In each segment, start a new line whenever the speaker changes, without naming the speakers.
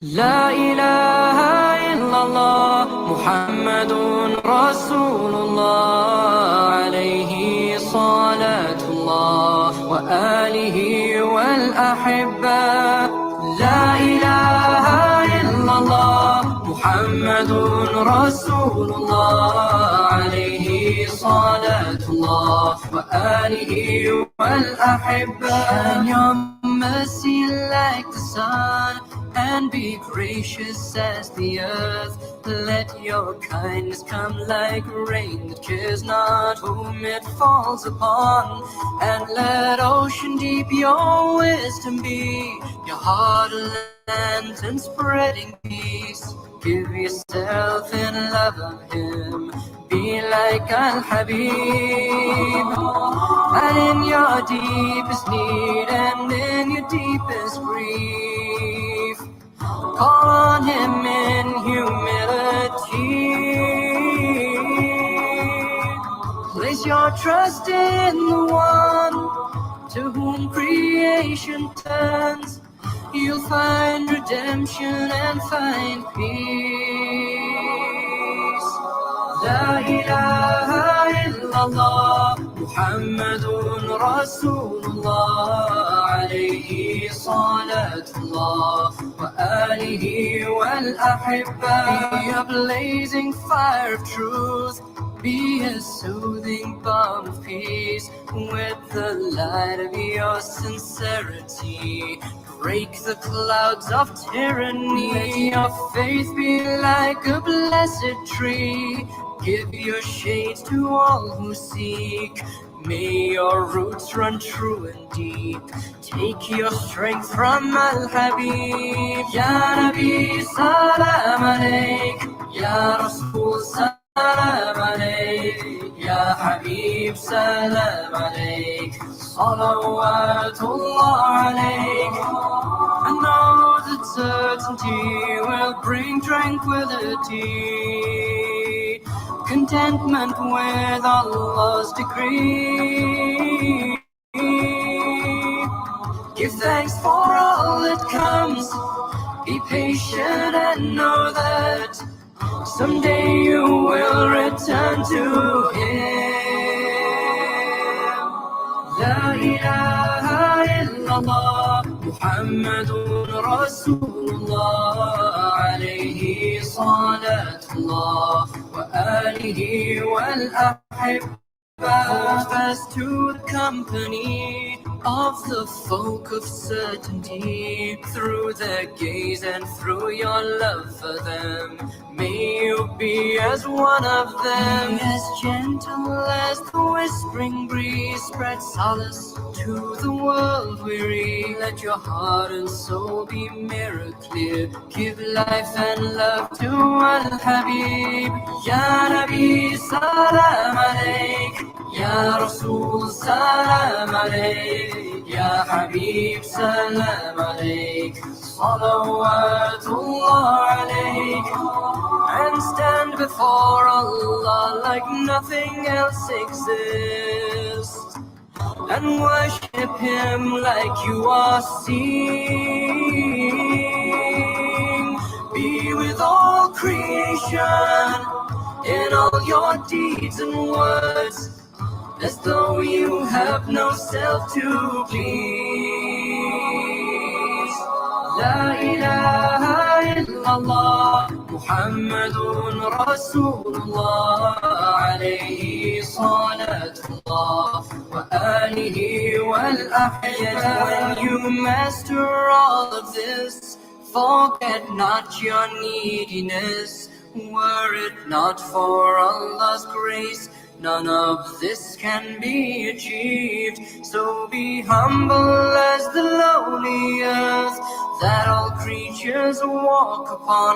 لا إله إلا الله محمد رسول الله عليه صلاة الله وآله والأحبة. لا إله إلا الله محمد رسول الله عليه صلاة الله وآله والأحبة. And your mercy like the sun, and be gracious as the earth. Let your kindness come like rain that cares not whom it falls upon. And let ocean deep your wisdom be, your heart a lantern spreading peace. Give yourself in love of him, be like Al-Habib. And in your deepest need and in your deepest grief, call on him in humility. Place your trust in the one to whom creation turns. You'll find redemption and find peace. La ilaha illallah Muhammadun Rasulullah alayhi salatullah wa alihi wal ahibba. Be a blazing fire of truth, be a soothing balm of peace. With the light of your sincerity, break the clouds of tyranny. Let your faith be like a blessed tree, give your shade to all who seek. May your roots run true and deep, take your strength from Al-Habib. Ya Nabi salam alaik, Ya Rasul salam alaik, Ya Habib salam alaik, salawatullah alaik. I know that certainty will bring tranquility, contentment with Allah's decree. Give thanks for all that comes, be patient and know that someday you will return to him. La ilaha illallah Muhammadun Rasulullah alayhi salatullah wa alihi wal ahibba. Hold fast to the company of the folk of certainty, through their gaze and through your love for them. May you be as one of them, as gentle as the whispering breeze, spread solace to the world weary. Let your heart and soul be mirror clear, give life and love to Al-Habib. Ya Nabi salam alaik, Ya Rasul salam alaik, Ya Habib salam alaik, salawatullah alaik. And stand before Allah like nothing else exists, and worship him like you are seeing. Be with all creation in all your deeds and words, as though you have no self to please. La ilaha illallah Muhammadun Rasulullah alayhi salatullah wa alihi wal ahibba. When you master all of this, forget not your neediness. Were it not for Allah's grace, none of this can be achieved. So be humble as the lowly earth that all creatures walk upon.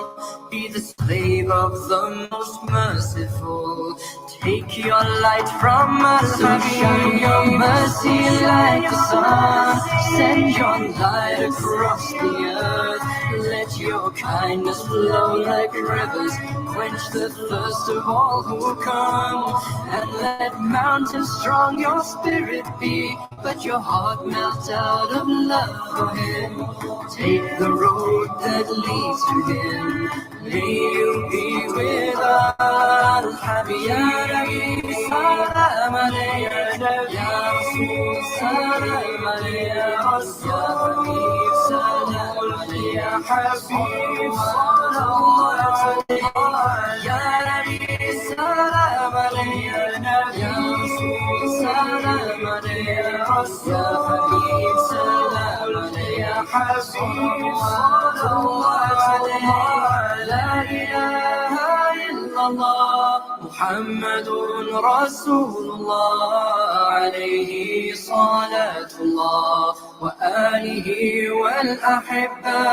Be the slave of the most merciful, take your light from Al-Habib. So shine your mercy like the sun, send your light across the earth. Let let your kindness flow like rivers, quench the thirst of all who come. And let mountains strong your spirit be, but your heart melt out of love for him. Take the road that leads to him. May you be with Al-Habib. Ya Nabi, salam alayka. Ya Rasul, salam alayka. Ya Habib, salam alayka. Ya Habib, sallallahu alayhi. Ya Nabi, salam alayka. Ya Rasul, salam alayka. Ya Habib, salam alayka. Ya Habib, sallallahu alayhi. لا إله إلا الله محمد رسول الله عليه صلاة الله وآله والأحبة.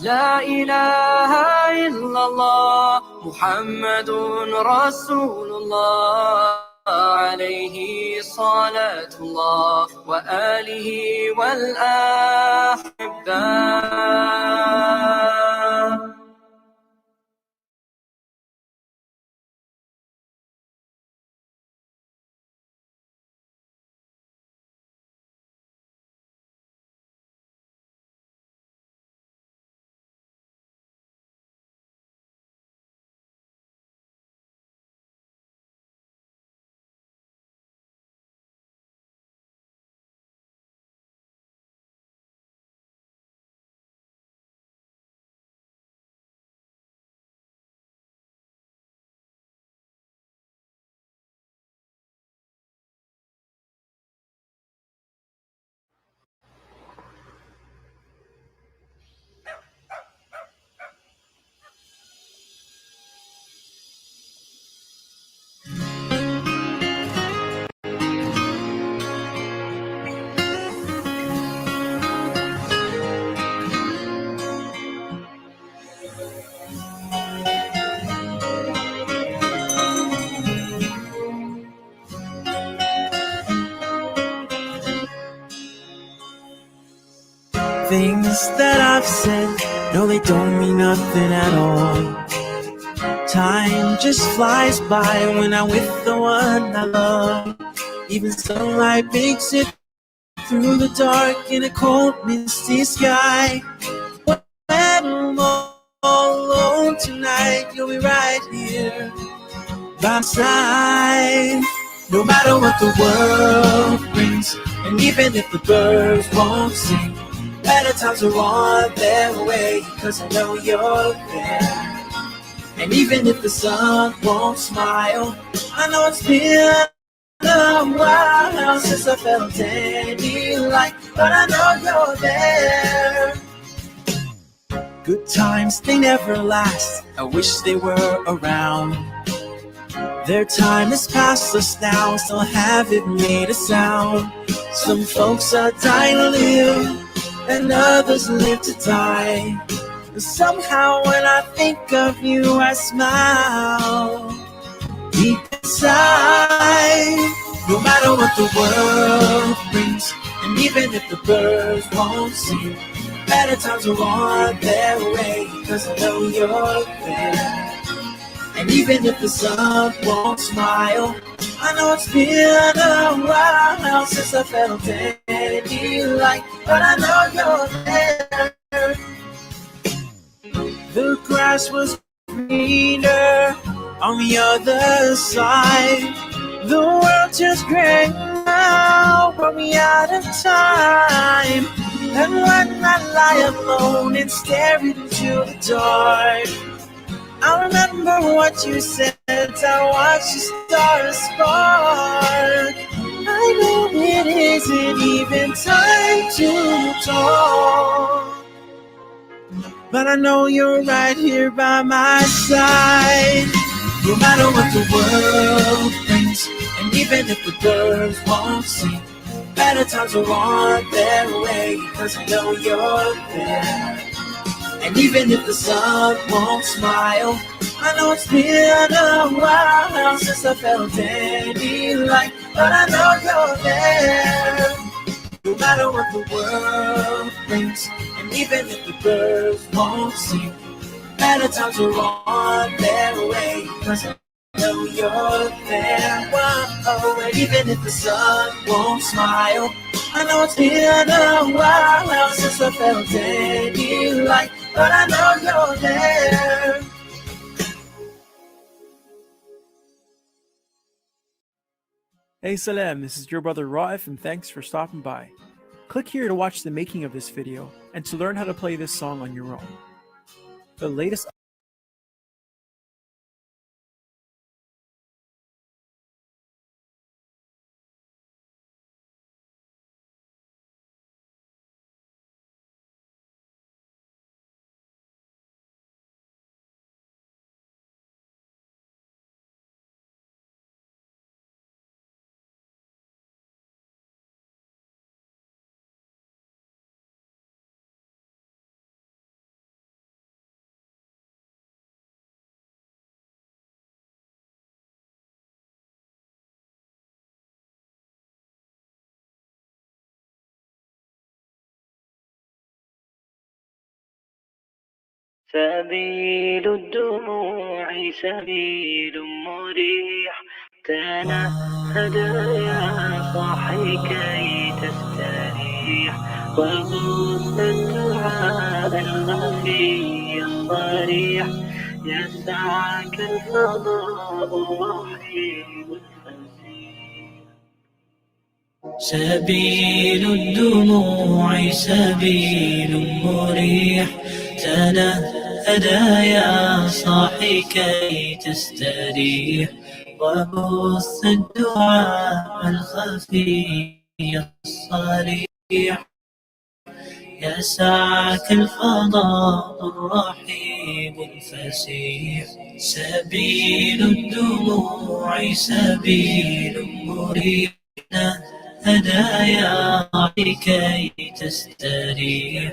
لا إله إلا الله محمد رسول الله عليه صلاة الله وآله والأحبة.
Things that I've said, no, they don't mean nothing at all. Time just flies by when I'm with the one I love. Even sunlight makes it through the dark in a cold, misty sky. When I'm all alone tonight, you'll be right here by my side. No matter what the world brings, and even if the birds won't sing, better times are on their way, 'cause I know you're there. And even if the sun won't smile, I know it's been a while since I felt any light, but I know you're there. Good times, they never last. I wish they were around. Their time has passed us now, still haven't made a sound. Some folks are dying to live, and others live to die. And somehow when I think of you, I smile deep inside. No matter what the world brings, and even if the birds won't sing, better times are on their way, 'cause I know you're there. And even if the sun won't smile, I know it's been a while since I felt any light, but I know you're there. The grass was greener on the other side. The world just gray now, brought me out of time. And when I lie alone and stare into the dark, I remember what you said, I watched the stars spark. I know it isn't even time to talk, but I know you're right here by my side. No matter what the world brings, and even if the birds won't sing, better times are on their way, 'cause I know you're there. And even if the sun won't smile, I know it's been a while since I felt any light, but I know you're there. No matter what the world brings, and Even if the birds won't sing, better times are on their way, 'cause I know you're there. Whoa, and even if the sun won't smile, I know it's been a while since I felt any light, but I know you're there.
Hey Salam, this is your brother Raif, and thanks for stopping by. Click here to watch the making of this video and to learn how to play this song on your own. The latest
سبيل الدموع سبيل مريح، تنهد يا صاحي كي تستريح، وبث الدعاء الخفي الصريح، يسعك الفضاء الرحيم الفسيح.
سبيل الدموع سبيل مريح، تنهدى يا صاحي كي تستريح، وبث الدعاء الخفي الصريح، يسعك الفضاء الرحيب الفسيح. سبيل الدموع سبيل مريح، هدايا كي تستريح،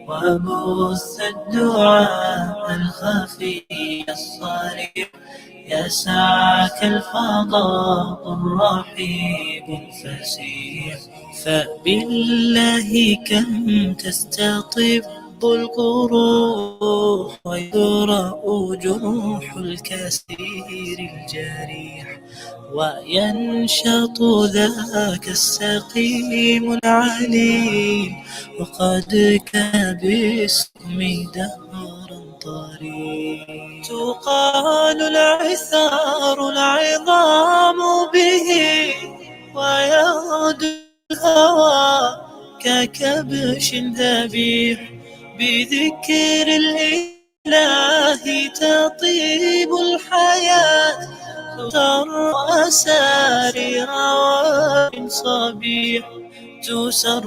وبث الدعاء الخفي الصريح، يسعك الفضاء الرحيب الفسيح. فبالله كم تستطب القروح، ويبرأ جروح الكثير الجريح، وينشط ذاك السقيم العليل، وقد كان بالسم دهرا طريق. تقال العثار العظام به، ويغدو الهوى ككبش ذبيح، بذكر الإله تطيب الحياة، ترى أسارير وجه صبيح، تسر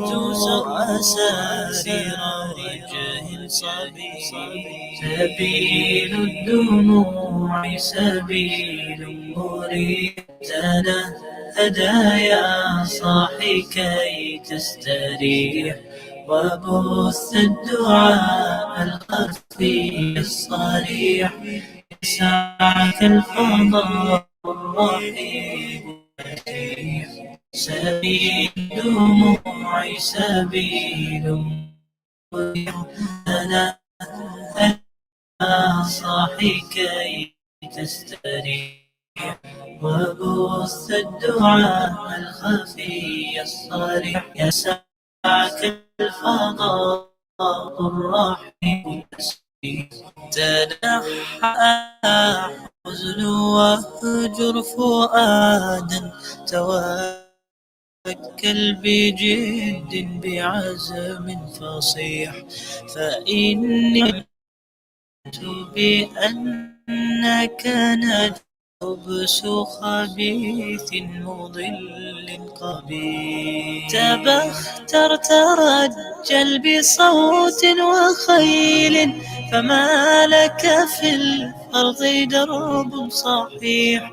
أسارير وجه صبيح. سبيل الدموع سبيل مريح، تنهدى يا صاحي كي تستريح، وبث الدعاء الخفي الصريح، يسعك الفضاء الرحيب الفسيح. سبيل الدموع سبيل مريح، تنهدى يا صاحي كي تستريح، وبث الدعاء الخفي الصريح، يسعك الفضاء الرحيم الفسيح. تنحى حزن واهجر فؤادا، توكل بجد بعزم فصيح، فإني بأنك نجبس خبيث مضل قبيح. تبختر ترجل بصوت وخيل، فما لك في الأرض درب صحيح.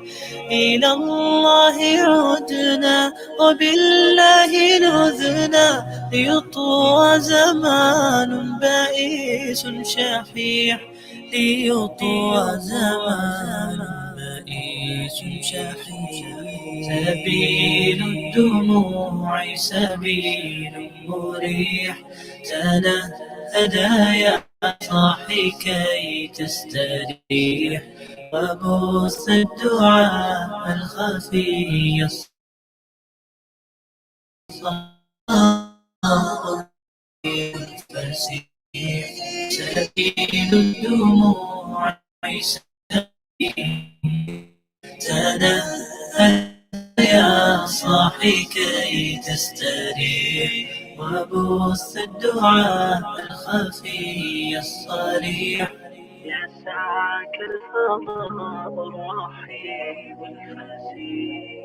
إلى الله عدنا وبالله نذنا، ليطوى زمان بائس شحيح، ليطوى زمان بائس شحيح. سبيل الدموع سبيل مريح، هدايا صاحي كي تستريح وبث الدعاء الخفي الفسيح سبيل الدموع تنهد يا صاحي كي تستريح وبث الدعاء الخفي الصريح
يسعك الفضاء الرحيب الفسيح.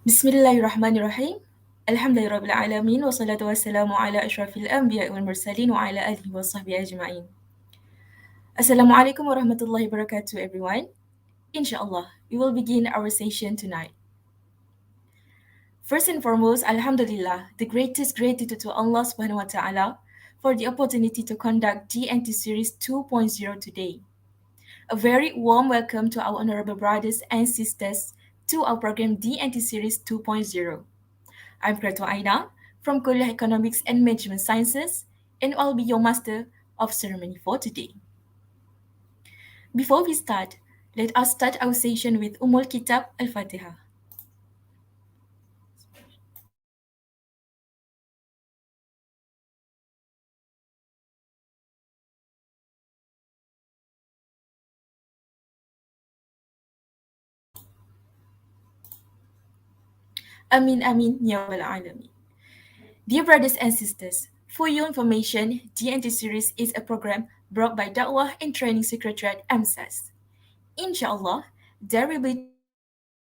Bismillahirrahmanirrahim. Alhamdulillahirabbil alamin wassalatu wassalamu ala asyrafil anbiya'i wal mursalin wa ala alihi washabbihi ajma'in. Assalamualaikum warahmatullahi wabarakatuh everyone. Inshallah, we will begin our session tonight. First and foremost, Alhamdulillah, the greatest gratitude to Allah subhanahu wa ta'ala for the opportunity to conduct DNT Series 2.0 today. A very warm welcome to our honorable brothers and sisters to our program DNT Series 2.0. I'm Kreto Aina from Kuliah Economics and Management Sciences, and I'll be your master of ceremony for today. Before we start, let us start our session with Umul Kitab Al-Fatiha. Amin Amin Ya Rabbal Alamin. Dear brothers and sisters, for your information, DNT Series is a program brought by Da'wah and Training Secretariat AMSAS. Inshallah, there will be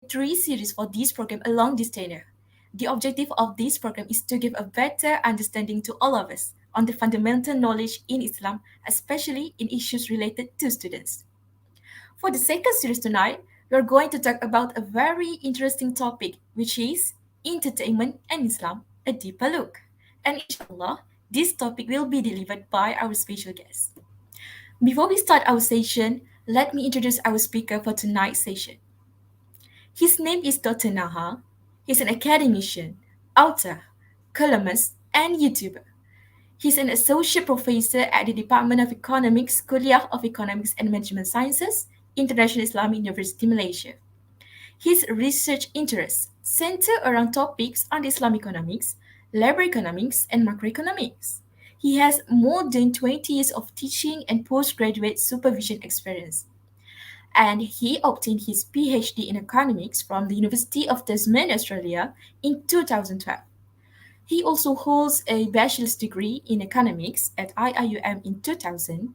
3 series for this program along this tenure. The objective of this program is to give a better understanding to all of us on the fundamental knowledge in Islam, especially in issues related to students. For the second series tonight, we are going to talk about a very interesting topic, which is entertainment and Islam, a deeper look. And inshallah, this topic will be delivered by our special guest. Before we start our session, let me introduce our speaker for tonight's session. His name is Dr. Nahar. He's an academician, author, columnist, and YouTuber. He's an associate professor at the Department of Economics, Kuliah of Economics and Management Sciences, International Islamic University, Malaysia. His research interests center around topics on Islamic economics, labor economics, and macroeconomics. He has more than 20 years of teaching and postgraduate supervision experience, and he obtained his PhD in economics from the University of Tasmania, Australia in 2012. He also holds a bachelor's degree in economics at IIUM in 2000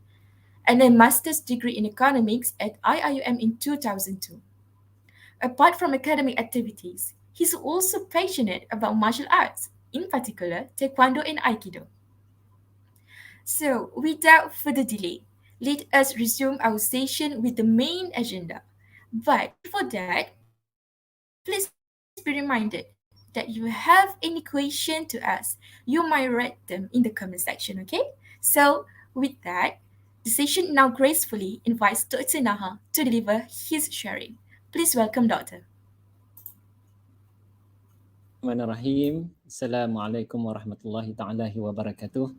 and a master's degree in economics at IIUM in 2002. Apart from academic activities, he's also passionate about martial arts, in particular Taekwondo and Aikido. So, without further delay, let us resume our session with the main agenda. But before that, please be reminded that if you have any question to ask, you might write them in the comment section, okay? So, with that, the session now gracefully invites Dr. Nahar to deliver his sharing. Please welcome Doctor.
Bismillahirrahmanirrahim. Assalamualaikum warahmatullahi ta'ala wabarakatuh.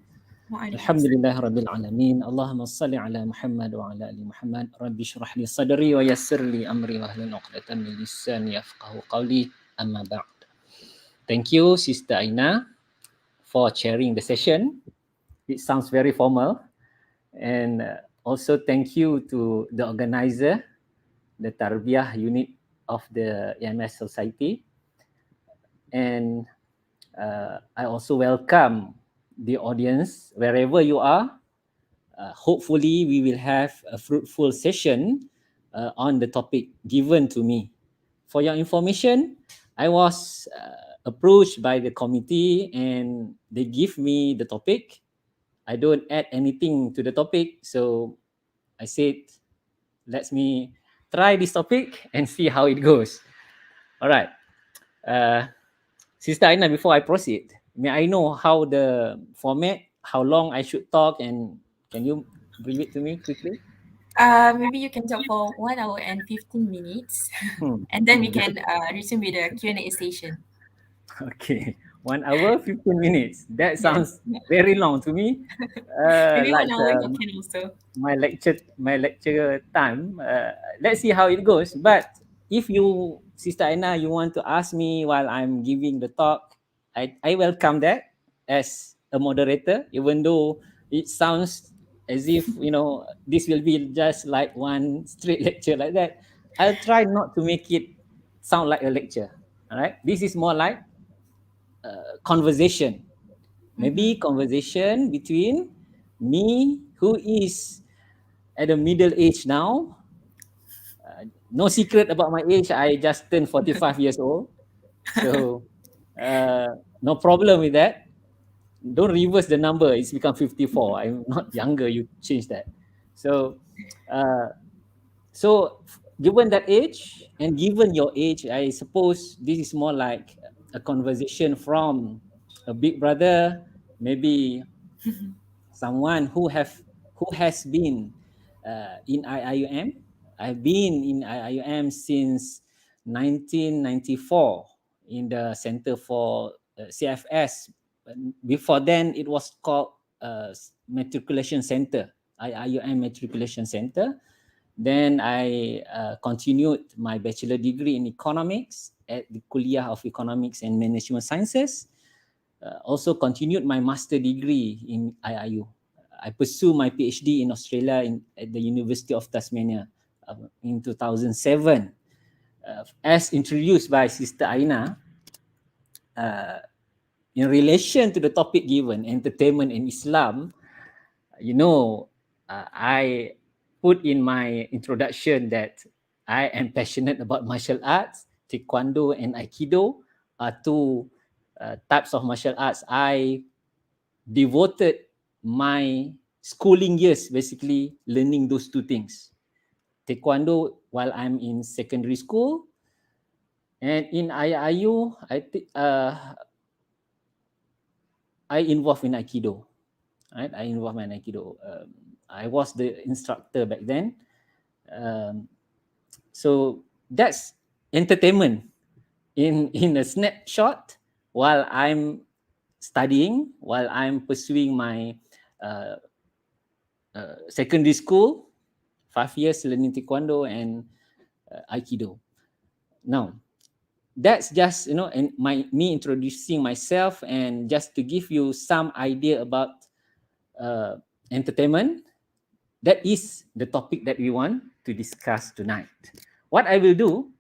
Waalaikumsalam.
Alhamdulillah rabbil alamin. Allahumma salli ala Muhammad wa ala ali Muhammad. Rabbi shrah li sadri wa yassir li amri wa hlul 'uqdatam min lisani yafqahu qawli. Amma ba'd. Thank you Sister Aina for chairing the session. It sounds very formal, and also thank you to the organizer, the Tarbiyah unit of the EMS Society. And I also welcome the audience wherever you are. Hopefully we will have a fruitful session on the topic given to me. For your information, I was approached by the committee and they give me the topic. I don't add anything to the topic, so I said, let me try this topic and see how it goes. All right. Sister Aina, before I proceed, may I know how the format, how long I should talk, and can you brief it to me quickly?
Maybe you can talk for 1 hour and 15 minutes, and then we can resume with the Q&A session.
Okay, 1 hour, 15 minutes. That sounds very long to me.
Maybe
Like
1 hour you can also.
my lecture time. Let's see how it goes. But if you, Sister Aina, you want to ask me while I'm giving the talk, I welcome that as a moderator, even though it sounds as if, you know, this will be just like one straight lecture like that. I'll try not to make it sound like a lecture. All right. This is more like conversation. Maybe conversation between me, who is at a middle age now. No secret about my age. I just turned 45 years old. So no problem with that. Don't reverse the number. It's become 54. I'm not younger. You change that. So, given that age and given your age, I suppose this is more like a conversation from a big brother, maybe someone who has been in IIUM. I've been in IIUM since 1994 in the Center for CFS. Before then, it was called Matriculation Center, IIUM Matriculation Center. Then I continued my bachelor degree in economics at the Kuliah of Economics and Management Sciences. Also continued my master degree in IIU. I pursued my PhD in Australia at the University of Tasmania in 2007. As introduced by Sister Aina, in relation to the topic given, entertainment in Islam, you know, I put in my introduction that I am passionate about martial arts. Taekwondo and Aikido are two types of martial arts. I devoted my schooling years basically learning those two things. Taekwondo while I'm in secondary school, and in IIU, I involved in Aikido. Right? I involved in Aikido. I was the instructor back then. So that's entertainment in a snapshot while I'm studying, while I'm pursuing my secondary school, 5 years learning Taekwondo and Aikido. Now, that's just, and me introducing myself, and just to give you some idea about entertainment. That is the topic that we want to discuss tonight. What I will do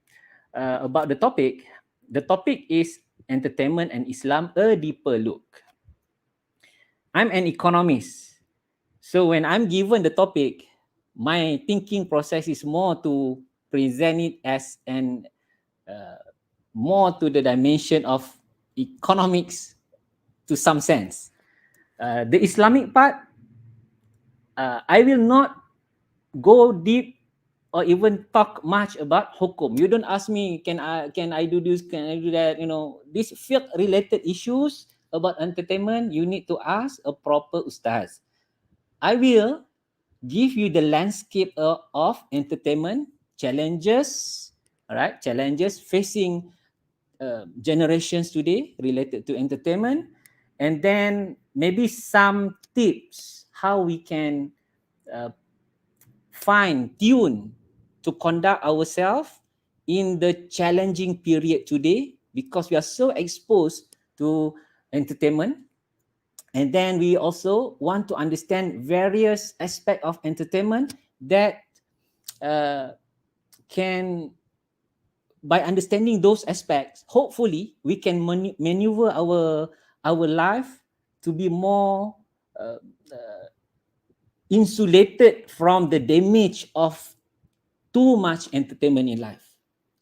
about the topic is entertainment and Islam, a deeper look. I'm an economist, so when I'm given the topic, my thinking process is more to present it as an more to the dimension of economics to some sense. The Islamic part, I will not go deep or even talk much about hukum. You don't ask me, can I do this, can I do that? These fiqh related issues about entertainment, you need to ask a proper ustaz. I will give you the landscape of entertainment, challenges, all right, challenges facing generations today related to entertainment, and then maybe some tips how we can fine tune to conduct ourselves in the challenging period today, because we are so exposed to entertainment. And then we also want to understand various aspects of entertainment that can, by understanding those aspects, hopefully we can maneuver our life to be more insulated from the damage of too much entertainment in life.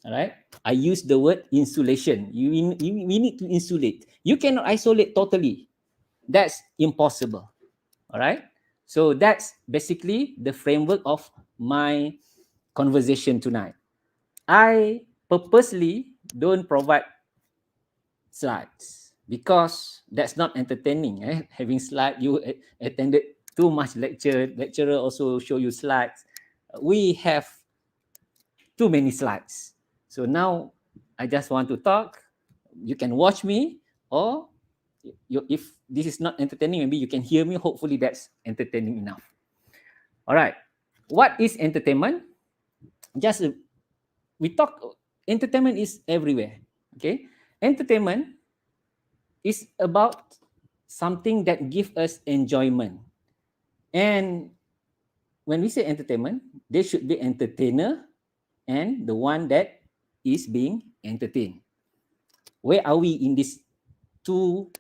All right, I use the word insulation. We need to insulate. You cannot isolate totally. That's impossible. All right, so that's basically the framework of my conversation tonight. I purposely don't provide slides because that's not entertaining. Having slide, you attended too much lecturer also show you slides. We have too many slides. So now I just want to talk. You can watch me, or if this is not entertaining, maybe you can hear me. Hopefully that's entertaining enough. All right, what is entertainment? We talk, entertainment is everywhere. Okay, entertainment is about something that gives us enjoyment. And when we say entertainment, there should be entertainer and the one that is being entertained. Where are we in these two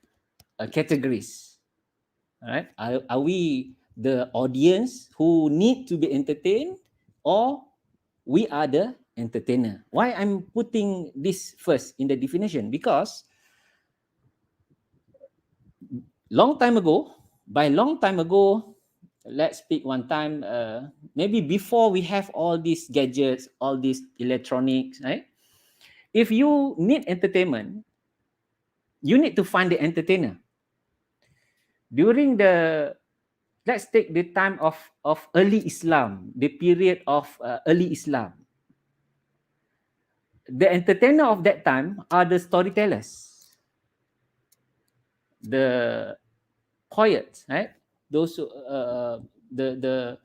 categories? All right, are we the audience who need to be entertained, or we are the entertainer? Why I'm putting this first in the definition? Because by long time ago, let's pick one time, maybe before we have all these gadgets, all these electronics, right? If you need entertainment, you need to find the entertainer. Let's take the time of early Islam, the period of early Islam. The entertainer of that time are the storytellers, the poets, right? Those the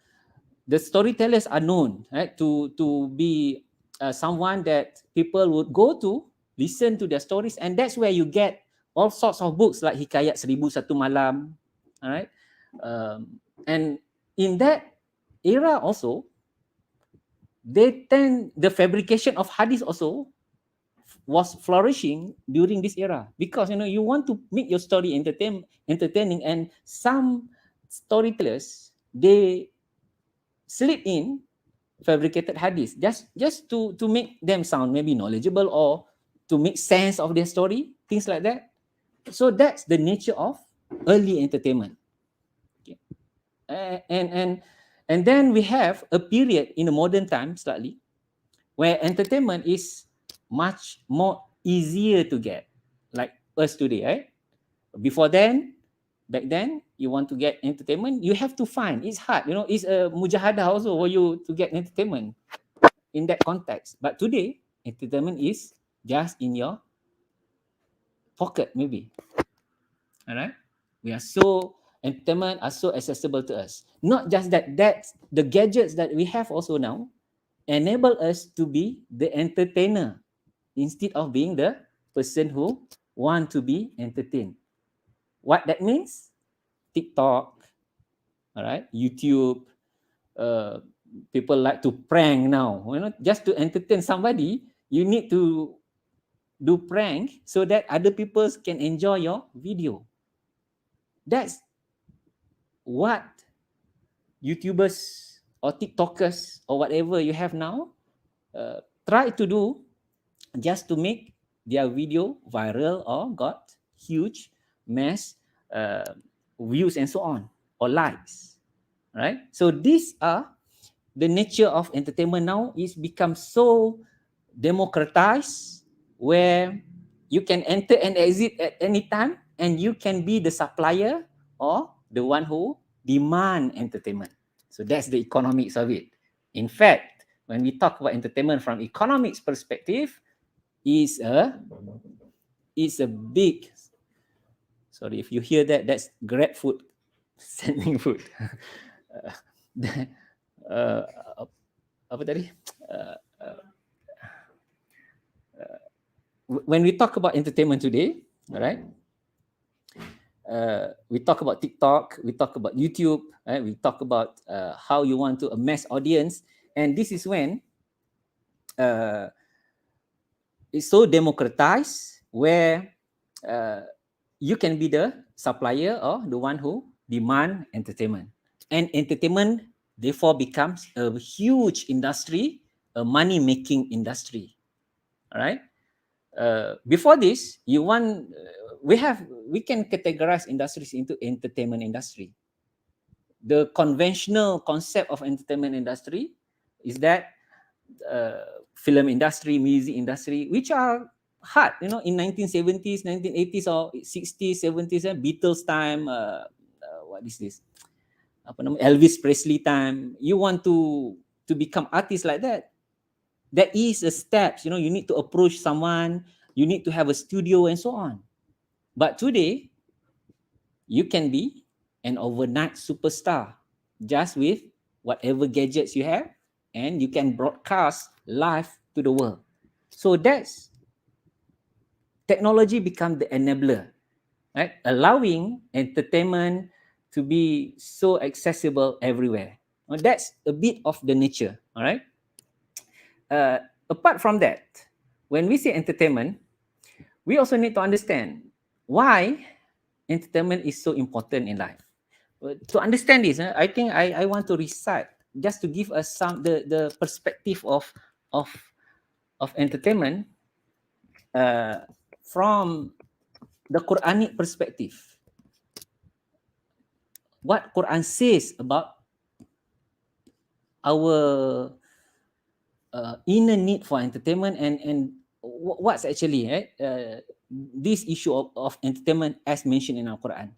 storytellers are known, right, to be someone that people would go to listen to their stories, and that's where you get all sorts of books like Hikayat 1001 Malam, all right? And in that era also, the fabrication of hadith also was flourishing during this era, because you want to make your story entertaining, and some storytellers, they slip in fabricated hadith just to make them sound maybe knowledgeable, or to make sense of their story, things like that. So that's the nature of early entertainment. Okay. And then we have a period in the modern time slightly where entertainment is much more easier to get, like us today, right? Back then, you want to get entertainment, you have to find. It's hard, it's a mujahadah also for you to get entertainment in that context. But today, entertainment is just in your pocket, maybe. All right? Entertainment are so accessible to us. Not just that the gadgets that we have also now enable us to be the entertainer. instead of being the person who want to be entertained. What that means? TikTok, all right, YouTube, people like to prank now. Just to entertain somebody, you need to do prank so that other people can enjoy your video. That's what YouTubers or TikTokers or whatever you have now try to do, just to make their video viral or got huge mass views and so on, or likes, right? So these are the nature of entertainment now. Is become so democratized, where you can enter and exit at any time, and you can be the supplier or the one who demand entertainment. So that's the economics of it. In fact, when we talk about entertainment from economics perspective, is a big, sorry if you hear that, that's Grab food sending food. Apa tadi? When we talk about entertainment today, all right, we talk about TikTok, we talk about YouTube, right? We talk about how you want to amass audience, and this is when it's so democratized, where you can be the supplier or the one who demand entertainment, and entertainment therefore becomes a huge industry, a money-making industry. All right. Before this, we can categorize industries into entertainment industry. The conventional concept of entertainment industry is that film industry, music industry, which are hard, in 1970s, 1980s or 60s, 70s, Beatles time, what is this? Elvis Presley time. You want to become artist like that. There is a steps, you need to approach someone, you need to have a studio and so on. But today, you can be an overnight superstar just with whatever gadgets you have, and you can broadcast live to the world. So that's technology become the enabler, right? Allowing entertainment to be so accessible everywhere. Well, that's a bit of the nature, all right? Apart from that, when we say entertainment, we also need to understand why entertainment is so important in life. To understand this, I think I want to recite, just to give us some the perspective of entertainment from the Quranic perspective. What Quran says about our inner need for entertainment, and what's actually this issue of entertainment as mentioned in our Quran.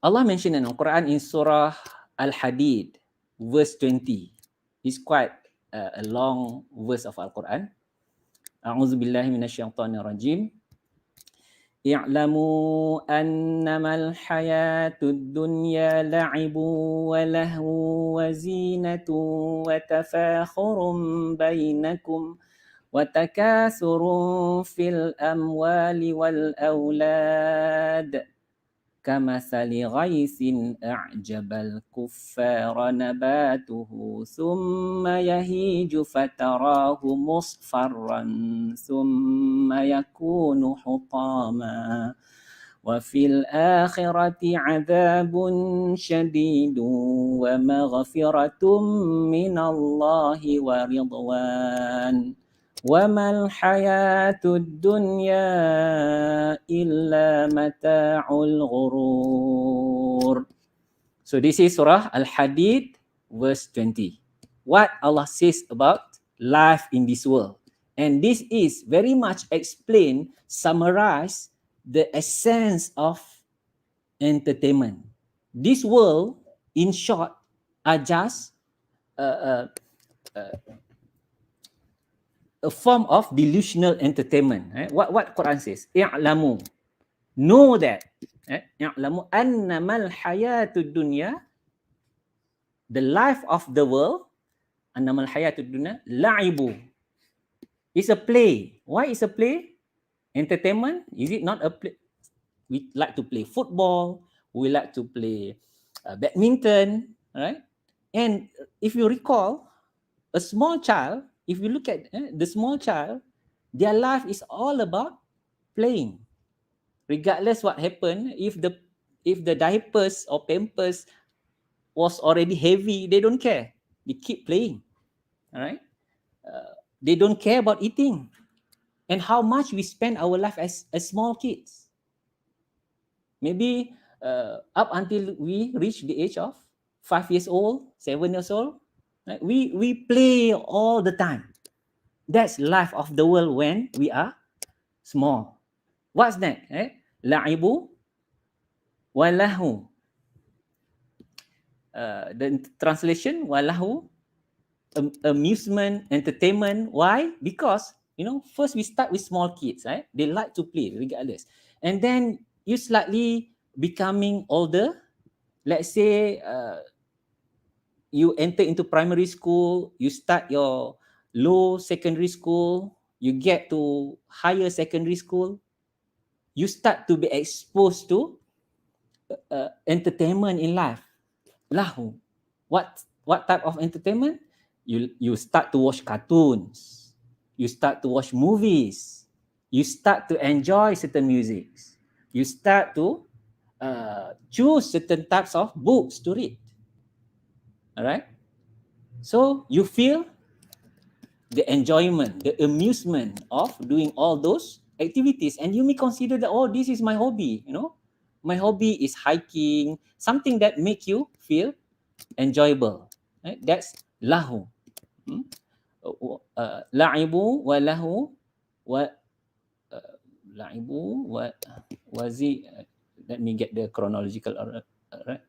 Allah mentioned in our Quran in Surah Al-Hadid, verse 20. It's quite a long verse of Al-Quran. A'udzu billahi minasyaitonir rajim. I'lamu annamal hayatud dunya la'ibu wa lahu wa zinatu wa tafakhurun bainakum wa takasurun fil amwali wal awlad kamathali ghaisin a'jabal kuffara nabatuhu thumma yahiju fatarahu musfarran thumma yakunu hutama wa fil akhirati 'adzabun syadidun wa maghfiratun minallahi wa ridwan. وَمَا الْحَيَاةُ الدُّنْيَا إِلَّا مَتَاعُ الْغُرُورِ. So this is Surah Al-Hadid, verse 20. What Allah says about life in this world. And this is very much explain, summarize the essence of entertainment. This world, in short, are just a form of delusional entertainment. What Quran says, i'lamu, know that, i'lamu annamal hayatud dunya, the life of the world, annamal hayatud dunya la'ibu, It's a play. Why is a play? Entertainment? Is it not a play? We like to play football. We like to play badminton, right? And if you recall, a small child, if you look at the small child, their life is all about playing. Regardless what happened, if the diapers or pampers was already heavy, they don't care. They keep playing. All right. They don't care about eating. And how much we spend our life as small kids. Maybe up until we reach the age of 5 years old, 7 years old, right? We play all the time. That's life of the world when we are small. What's that? La'ibu walahu. The translation, walahu, amusement, entertainment. Why? Because, first we start with small kids, right? They like to play regardless. And then you slightly becoming older. Let's say you enter into primary school, you start your low secondary school, you get to higher secondary school, you start to be exposed to entertainment in life. Lahu. What type of entertainment? You start to watch cartoons. You start to watch movies. You start to enjoy certain musics. You start to choose certain types of books to read. All right. So you feel the enjoyment, the amusement of doing all those activities, and you may consider that, oh, this is my hobby. My hobby is hiking, something that make you feel enjoyable. Right? That's lahu. La'ibu wa lahu wa la'ibu wa wazi. Let me get the chronological order. Right?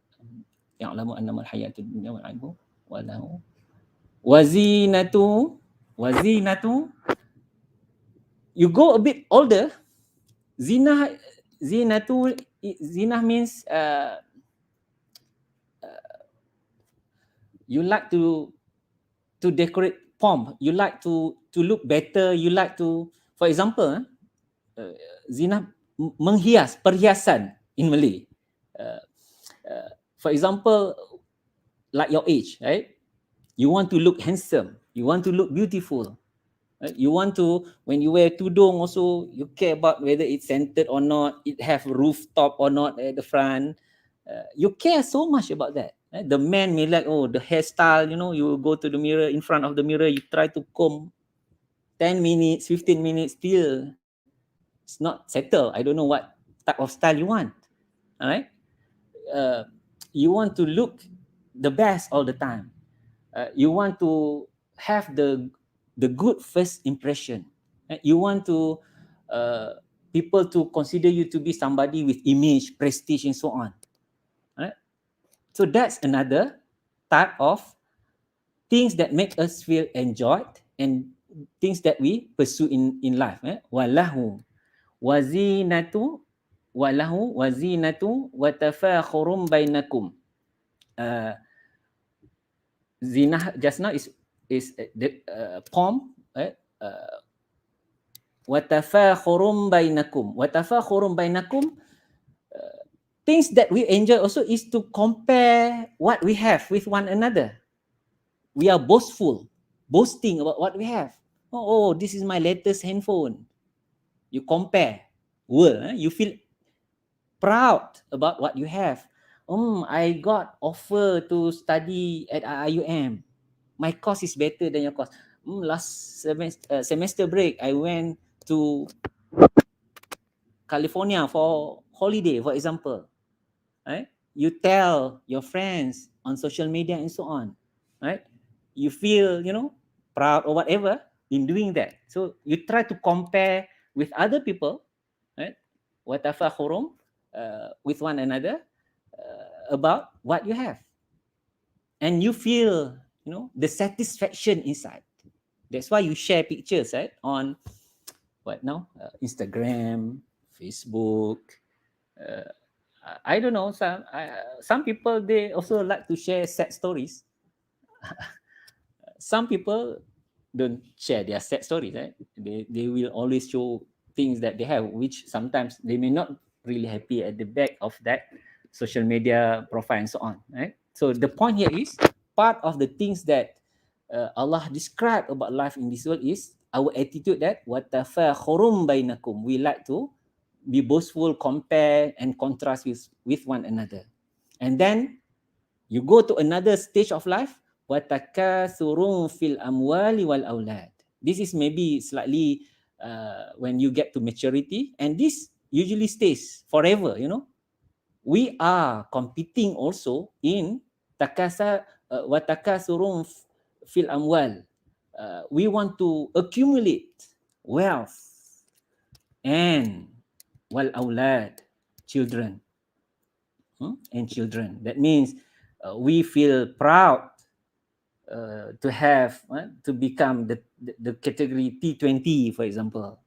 Ya'lamu annama al-hayatu dunya wa la'ibu wa lahu wazinatu. You go a bit older. Zinah means you like to decorate pomp. You like to look better. You like to, for example, zinah, menghias, perhiasan in Malay. For example, like your age, right? You want to look handsome. You want to look beautiful. Right? You want to, when you wear tudung also, you care about whether it's centered or not, it have rooftop or not at the front. You care so much about that. Right? The man may like, oh, the hairstyle, you go to the mirror, in front of the mirror, you try to comb 10 minutes, 15 minutes, still it's not settled. I don't know what type of style you want. All right. You want to look the best all the time. You want to have the good first impression. Right? You want to people to consider you to be somebody with image, prestige, and so on. Right? So that's another type of things that make us feel enjoyed and things that we pursue in life. Walahu wazinatu wa tafakhurum bainakum. Zinah just now is the poem. Wa tafakhurum bainakum. Things that we enjoy also is to compare what we have with one another. We are boasting about what we have. Oh, this is my latest handphone. You compare. You feel proud about what you have. I got offer to study at IUM. My course is better than your course. Last semester break, I went to California for holiday, for example. Right? You tell your friends on social media and so on. Right? You feel, proud or whatever in doing that. So you try to compare with other people, right? Watafakhurum with one another about what you have. And you feel, the satisfaction inside. That's why you share pictures, right? On what now? Instagram, Facebook. I don't know. Some people, they also like to share sad stories. Some people, don't share their sad stories, right? They will always show things that they have, which sometimes they may not really happy at the back of that social media profile and so on, right? So the point here is, part of the things that Allah described about life in this world is our attitude that وَتَفَاخُرٌ بَيْنَكُمْ, we like to be boastful, compare and contrast with one another. And then you go to another stage of life, وَتَكَاثُرٌ فِي الْأَمْوَالِ وَالْأَوْلَادِ. This is maybe slightly when you get to maturity, and this usually stays forever, you know. We are competing also in وَتَكَاثُرٌ فِي الْأَمْوَالِ. We want to accumulate wealth and wal-awlad, children, and children. That means we feel proud to have to become the category T20, for example.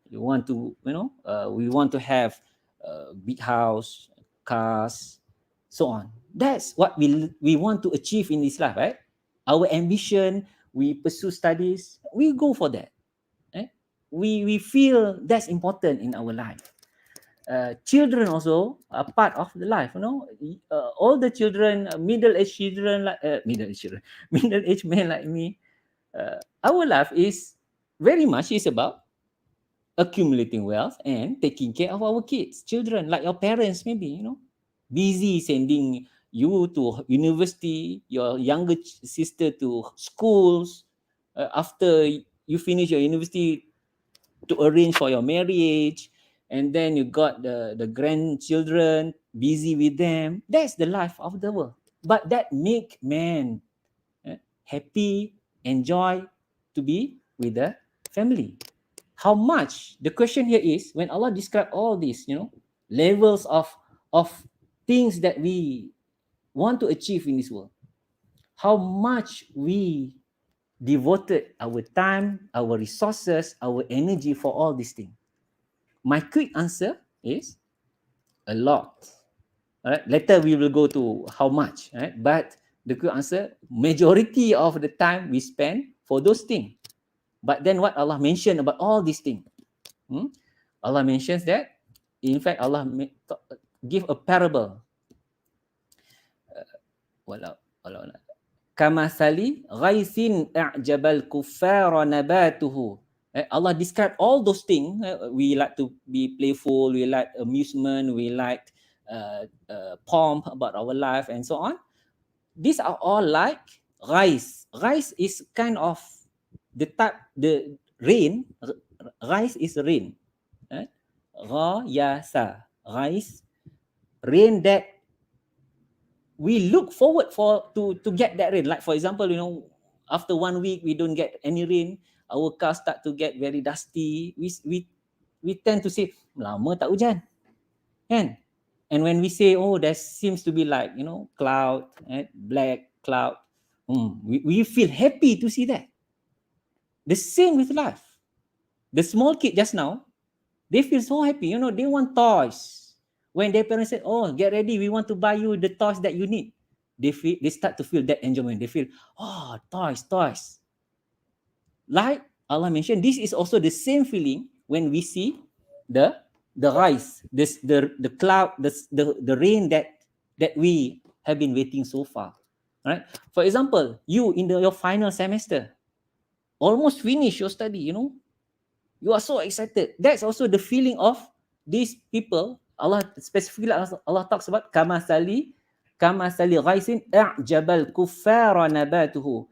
You want to, you know, we want to have big house, cars, so on. That's what we want to achieve in this life, right? Our ambition, we pursue studies, we go for that. Right? We feel that's important in our life. Children also are part of the life, you know. All the children, middle-aged children, like middle-aged men like me, our life is very much is about accumulating wealth and taking care of our kids, children, like your parents maybe, you know, busy sending you to university, your younger sister to schools. After you finish your university, to arrange for your marriage, and then you got the grandchildren, busy with them. That's the life of the world. But that make man happy, enjoy to be with the family. How much? The question here is, when Allah describe all these, you know, levels of things that we want to achieve in this world, how much we devoted our time, our resources, our energy for all these things? My quick answer is a lot. All right. Later we will go to how much. Right? But the quick answer, majority of the time we spend for those things. But then what Allah mentioned about all these things? Allah mentions that, in fact, Allah give a parable. Kamasali ghaisin a'jabal kuffara nabatuhu. Allah described all those things. We like to be playful, we like amusement, we like pomp about our life and so on. These are all like ghais. Ghais is kind of the type, the rain. Ghais is rain. Ghayasa. Ghais, rain that we look forward to get that rain. Like for example, you know, after 1 week we don't get any rain, our cars start to get very dusty. We tend to say, lama tak hujan, kan? And when we say, oh, there seems to be like, you know, cloud, black cloud, we feel happy to see that. The same with life. The small kid just now, they feel so happy, you know, they want toys. When their parents say, oh, get ready, we want to buy you the toys that you need, they start to feel that enjoyment. They feel, oh, toys. Like Allah mentioned, this is also the same feeling when we see the rise, the cloud, the rain that we have been waiting so far. Right? For example, you in your final semester, almost finish your study, you know, you are so excited. That's also the feeling of these people. Allah specifically, Allah talks about kamasali ghaisin a'jabal kuffara nabatuhu.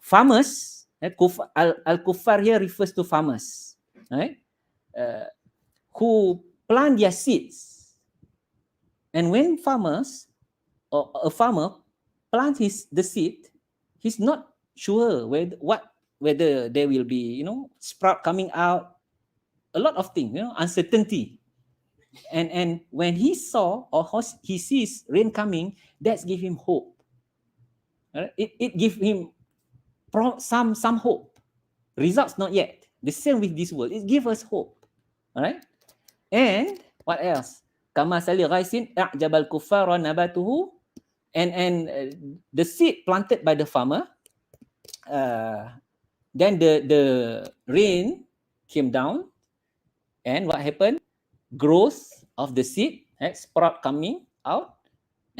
Farmers, al-kuffar here refers to farmers, right? Who plant their seeds. And when farmers, or a farmer plants the seed, he's not sure whether there will be, you know, sprout coming out, a lot of things, you know, uncertainty. And when he saw or he sees rain coming, that gives him hope. Right? It gives him some hope. Results not yet. The same with this world. It gives us hope. All right? And what else? Kama sali ghaisin a'jabal kuffara nabatuhu. And the seed planted by the farmer, Then the rain came down, and what happened? Growth of the seed, right? Sprout coming out,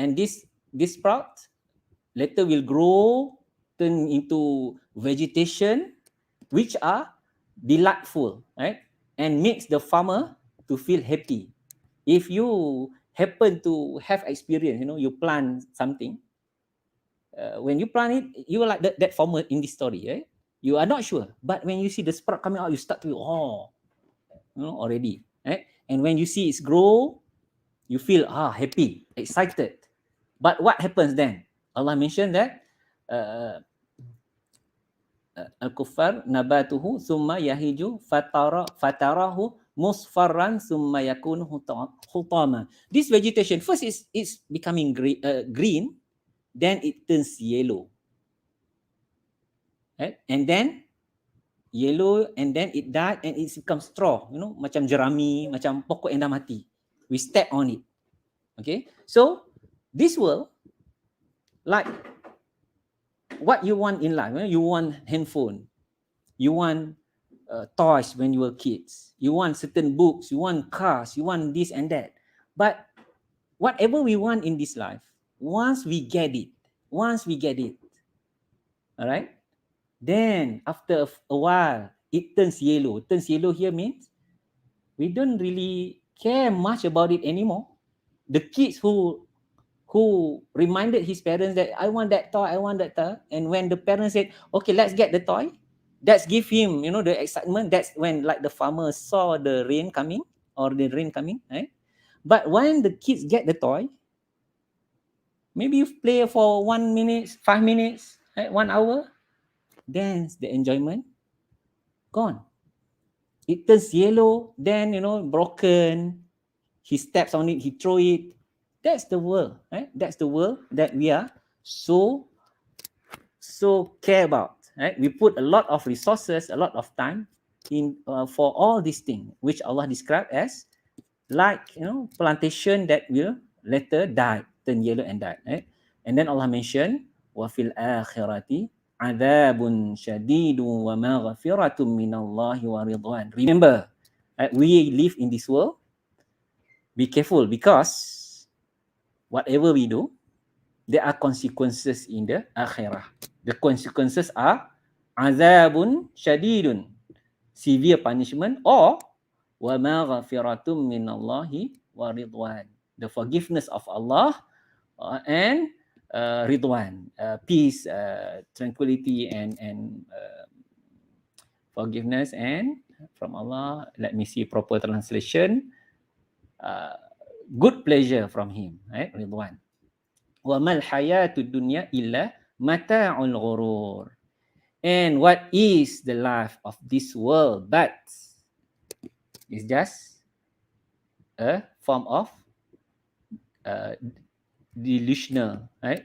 and this sprout later will grow, turn into vegetation, which are delightful, right? And makes the farmer to feel happy. If you happen to have experience, you plant something, when you plant it, you are like that farmer in this story, right? You are not sure, but when you see the sprout coming out, you start to already, right? And when you see it grow, you feel happy, excited. But what happens then? Allah mentioned that al-kuffar nabatuhu summa yahiju fatarahu musfarran summa yakunu hutama. This vegetation first is becoming green, then it turns yellow, right? And then yellow, and then it died, and it becomes straw, macam jerami, macam pokok yang dah mati. We step on it. Okay, so this world, like what you want in life, you want handphone, you want toys when you were kids, you want certain books, you want cars, you want this and that. But whatever we want in this life, once we get it, all right, then after a while, it turns yellow. Turns yellow here means we don't really care much about it anymore. The kids who reminded his parents that I want that toy, and when the parents said, okay, let's get the toy, that's give him, the excitement. That's when like the farmer saw the rain coming, right? But when the kids get the toy, maybe you play for 1 minute, 5 minutes, right? 1 hour, then the enjoyment gone. It turns yellow, then broken. He steps on it, he throw it. That's the world, right? That's the world that we are so care about, right? We put a lot of resources, a lot of time in for all these things, which Allah described as like plantation that will later die, turn yellow and die, right? And then Allah mentioned wa fil akhirati adzabun syadidun wa maghfiratun minallahi wa ridwan. Remember, right, we live in this world. Be careful, because whatever we do, there are consequences in the akhirah. The consequences are azabun syadidun, severe punishment, or wa maghfiratum minallahi wa ridwan, the forgiveness of Allah and ridwan, peace, tranquility, and forgiveness and from Allah. Let me see proper translation. Good pleasure from him, right? Ridwan. Wa mal hayatud dunya illa mata'ul ghurur. And what is the life of this world but is just a form of delusional, right?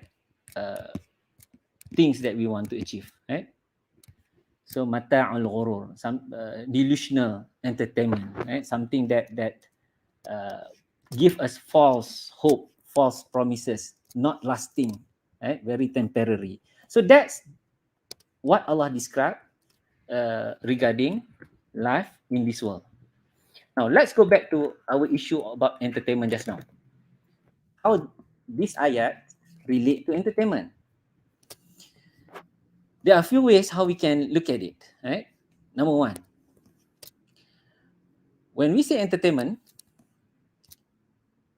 Things that we want to achieve, right? So mata'ul ghurur, some delusional entertainment, right? Something that give us false hope, false promises, not lasting, right? Very temporary. So that's what Allah described regarding life in this world. Now let's go back to our issue about entertainment just now. How this ayat relate to entertainment? There are a few ways how we can look at it, right? Number one, when we say entertainment,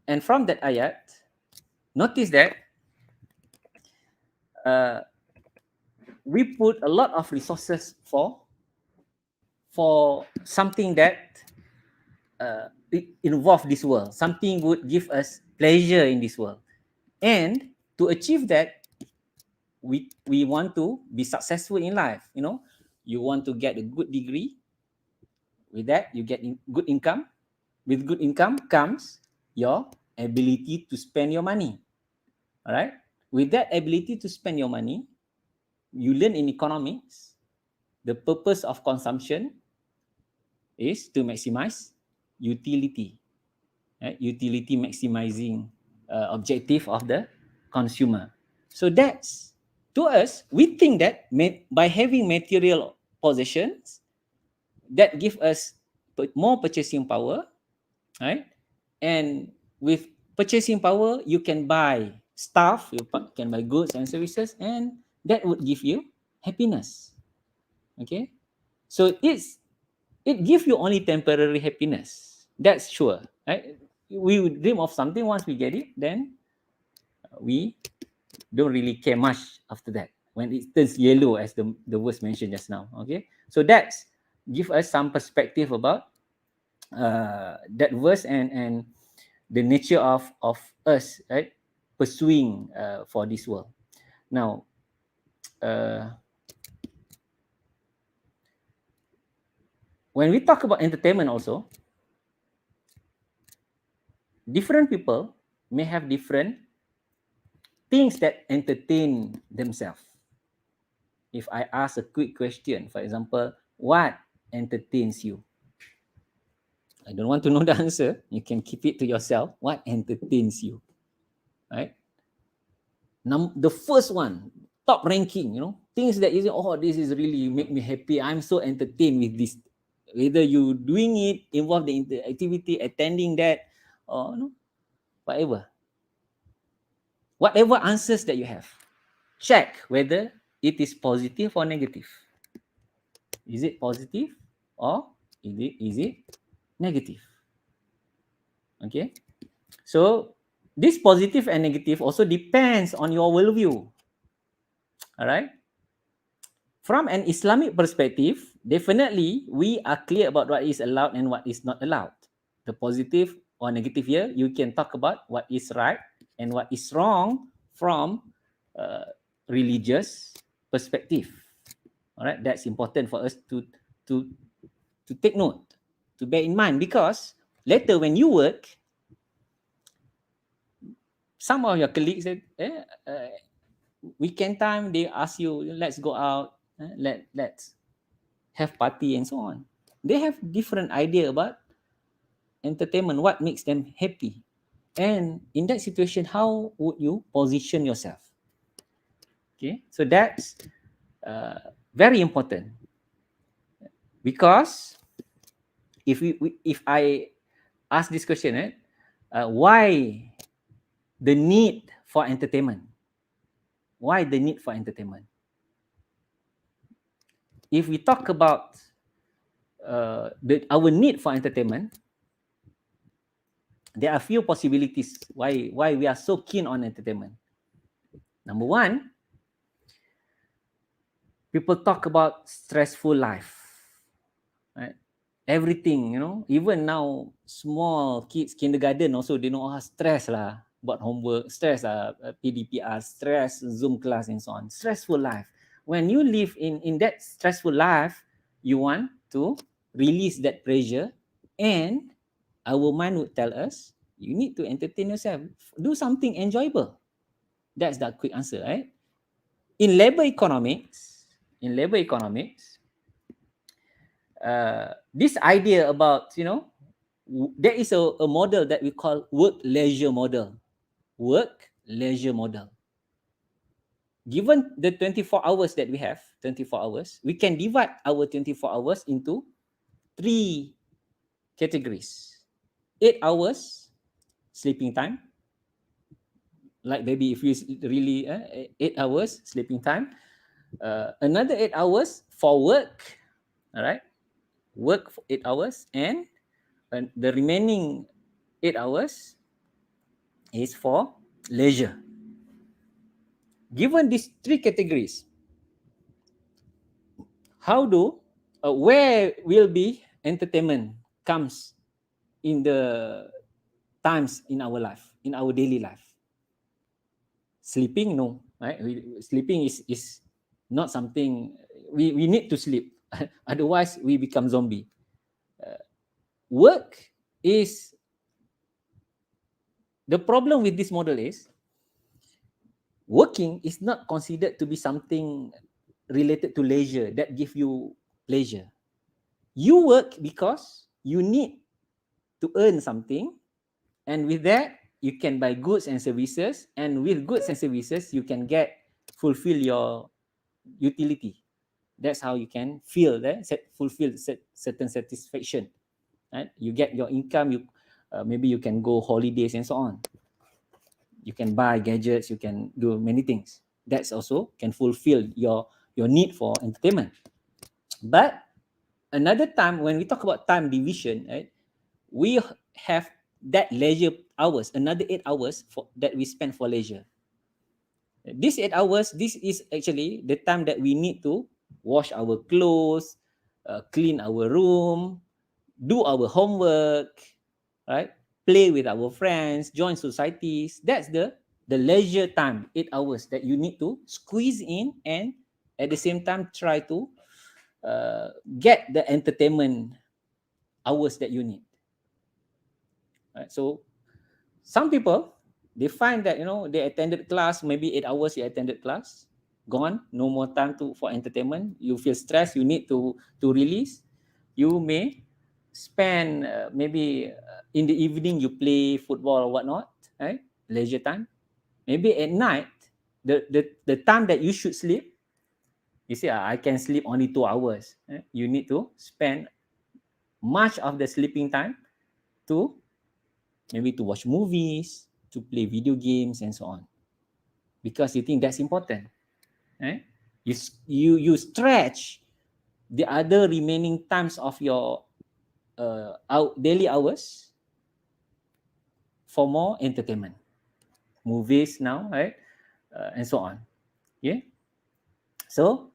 and from that ayat, notice that we put a lot of resources for something that involve this world, something would give us pleasure in this world. And to achieve that, we want to be successful in life. You want to get a good degree. With that, you get good income. With good income comes your ability to spend your money. All right? With that ability to spend your money, you learn in economics, the purpose of consumption is to maximize utility. Right? Utility maximizing objective of the consumer. So that's, to us, we think that by having material possessions that give us more purchasing power, right? And with purchasing power, you can buy stuff, you can buy goods and services, and that would give you happiness. Okay, so it gives you only temporary happiness. That's sure, right? We would dream of something. Once we get it, then we don't really care much after that when it turns yellow, as the verse mentioned just now. Okay, so that's give us some perspective about that verse and the nature of us, right, pursuing for this world. Now, when we talk about entertainment also, different people may have different things that entertain themselves. If I ask a quick question, for example, what entertains you? I don't want to know the answer. You can keep it to yourself. What entertains you? Right? The first one, top ranking, things that you say, oh, this is really make me happy. I'm so entertained with this. Whether you doing it, involved in the activity, attending that, or whatever. Whatever answers that you have, check whether it is positive or negative. Is it positive or is it negative? Okay. So this positive and negative also depends on your worldview. All right. From an Islamic perspective, definitely we are clear about what is allowed and what is not allowed. The positive or negative here, you can talk about what is right and what is wrong from religious perspective. All right, that's important for us to take note, to bear in mind, because later when you work, some of your colleagues said, weekend time they ask you, let's go out, let's have party and so on. They have different idea about entertainment, what makes them happy. And in that situation, how would you position yourself? Okay, so that's very important, because if I ask this question, why the need for entertainment? Why the need for entertainment? If we talk about our need for entertainment, there are few possibilities why we are so keen on entertainment. Number one, people talk about stressful life, right? Everything, even now, small kids, kindergarten also, they know stress lah, about homework, stress PDPR, stress, Zoom class and so on. Stressful life. When you live in that stressful life, you want to release that pressure, and our mind would tell us, you need to entertain yourself. Do something enjoyable. That's the quick answer, right? In labor economics, this idea about, there is a model that we call work-leisure model. Work-leisure model. Given the 24 hours that we have, 24 hours, we can divide our 24 hours into 3 categories. 8 hours sleeping time. Like maybe if you really 8 hours sleeping time. Another 8 hours for work. All right. Work for 8 hours, and the remaining 8 hours is for leisure. Given these 3 categories, where will be entertainment comes in the times in our life, in our daily life? Sleeping, no, right? Sleeping is not something we need to sleep. Otherwise, we become zombie. Work is, the problem with this model is, working is not considered to be something related to leisure that give you pleasure. You work because you need to earn something, and with that, you can buy goods and services, and with goods and services, you can fulfill your utility. That's how you can feel that, fulfill certain satisfaction. Right? You get your income, you maybe you can go holidays and so on. You can buy gadgets, you can do many things. That's also can fulfill your need for entertainment. But another time, when we talk about time division, right, we have that leisure hours, another 8 hours that we spend for leisure. These 8 hours, this is actually the time that we need to wash our clothes, clean our room, do our homework, right? Play with our friends, join societies. That's the leisure time, 8 hours that you need to squeeze in, and at the same time try to get the entertainment hours that you need. Right? So some people, they find that, they attended class, maybe 8 hours you attended class, gone, no more time for entertainment. You feel stressed, you need to release. You may spend maybe in the evening you play football or whatnot, right? Leisure time. Maybe at night, the time that you should sleep, you say, I can sleep only 2 hours. Right? You need to spend much of the sleeping time to maybe to watch movies, to play video games and so on, because you think that's important. Right? You stretch the other remaining times of your daily hours for more entertainment, movies now, right? And so on. Yeah. So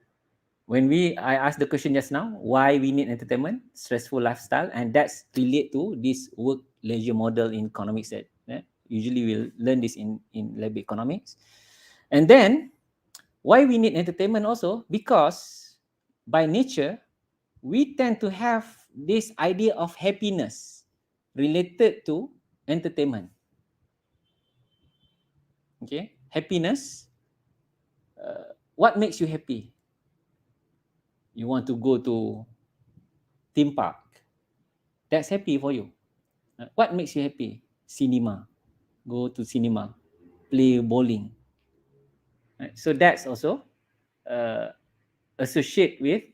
when I asked the question just now, why we need entertainment, stressful lifestyle, and that's relate to this work leisure model in economics that usually we'll learn this in lab economics. And then why we need entertainment also, because by nature we tend to have this idea of happiness related to entertainment. Okay, happiness. What makes you happy? You want to go to theme park. That's happy for you. What makes you happy? Cinema. Go to cinema. Play bowling. Right? So that's also associate with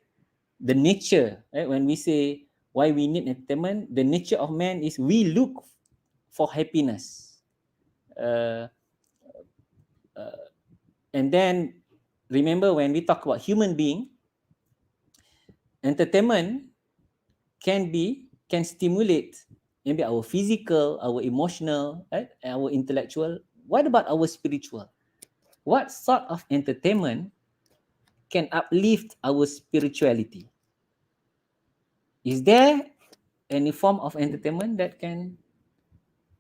the nature. Right? When we say why we need entertainment, the nature of man is we look for happiness. And then remember, when we talk about human being, entertainment can stimulate maybe our physical, our emotional, right? Our intellectual. What about our spiritual? What sort of entertainment can uplift our spirituality? Is there any form of entertainment that can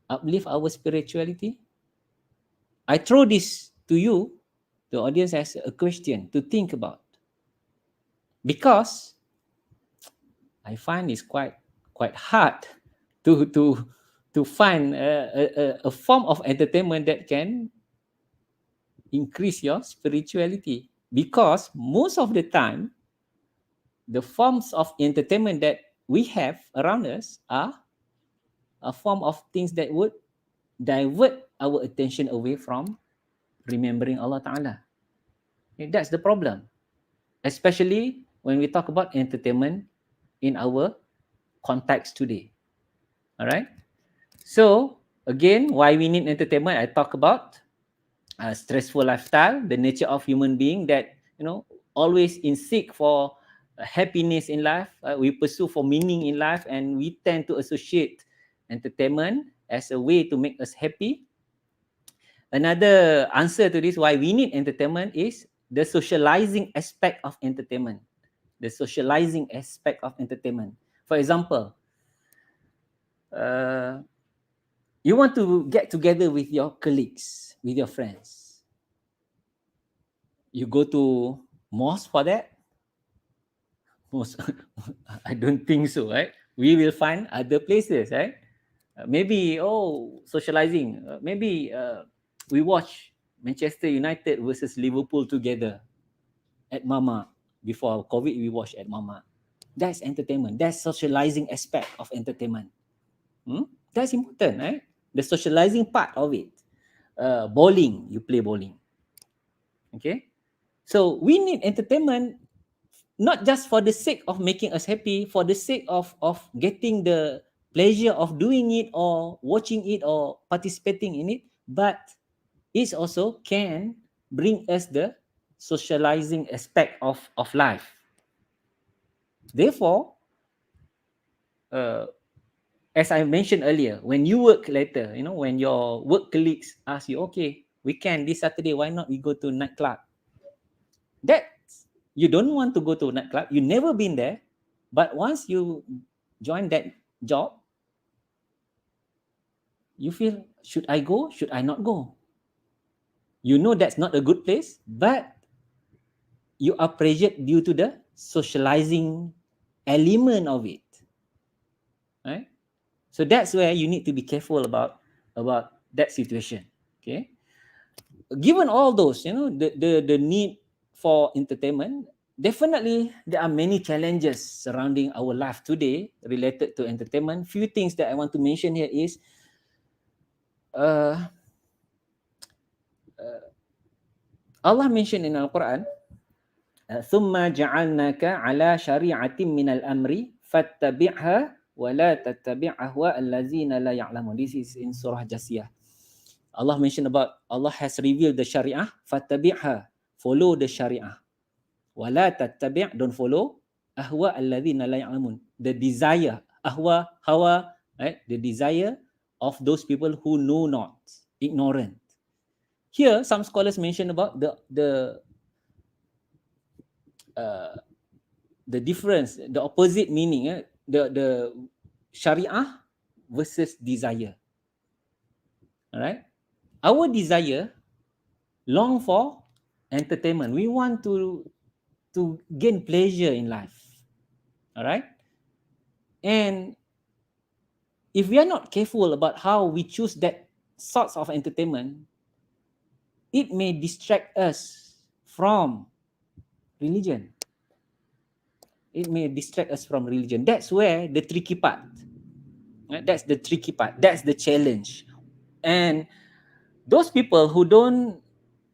uplift our spirituality? I throw this to you, the audience, as a question to think about, because I find it's quite hard to find a form of entertainment that can increase your spirituality, because most of the time the forms of entertainment that we have around us are a form of things that would divert our attention away from remembering Allah Ta'ala. Okay, that's the problem, especially when we talk about entertainment in our context today. All right. So again, why we need entertainment? I talk about stressful lifestyle, the nature of human being that always in seek for happiness in life. We pursue for meaning in life, and we tend to associate entertainment as a way to make us happy. Another answer to this, why we need entertainment, is the socializing aspect of entertainment. The socializing aspect of entertainment. For example, you want to get together with your colleagues, with your friends. You go to mosque for that? I don't think so, right? We will find other places, right? Maybe, socializing. Maybe we watch Manchester United versus Liverpool together at Mama. Before COVID, we watched at Mama. That's entertainment. That's socializing aspect of entertainment. That's important, right? The socializing part of it. Bowling, you play bowling. Okay? So we need entertainment not just for the sake of making us happy, for the sake of getting the pleasure of doing it or watching it or participating in it, but it also can bring us the socializing aspect of life. Therefore, as I mentioned earlier, when you work later, when your work colleagues ask you, okay, weekend this Saturday, why not we go to nightclub? That you don't want to go to nightclub, you never been there, but once you join that job, you feel, should I go? Should I not go? You know that's not a good place, but you are pressured due to the socializing element of it, right? So that's where you need to be careful about that situation. Okay, given all those, the need for entertainment, definitely there are many challenges surrounding our life today related to entertainment. Few things that I want to mention here is Allah mentioned in Al-Quran, ثُمَّ جَعَلْنَاكَ عَلَى شَرِيعَةٍ مِنَ الْأَمْرِ فَاتَّبِعْهَا وَلَا تَتَّبِعْ أَهْوَاءَ الَّذِينَ لَا يَعْلَمُونَ. This is in Surah Jasiyah. Allah mentioned about Allah has revealed the Shariah, فَاتَّبِعْهَا, follow the Shariah. وَلَا تَتَّبِعْ, don't follow, أَهْوَاءَ الَّذِينَ لَا يَعْلَمُونَ, the desire, ahwa, hawa, right? The desire of those people who know not, ignorant. Here, some scholars mention about the difference, the opposite meaning, the Shariah versus desire. All right, our desire long for entertainment. We want to gain pleasure in life. All right, and if we are not careful about how we choose that sorts of entertainment, it may distract us from religion. It may distract us from religion. That's where the tricky part. That's the tricky part. That's the challenge. And those people who don't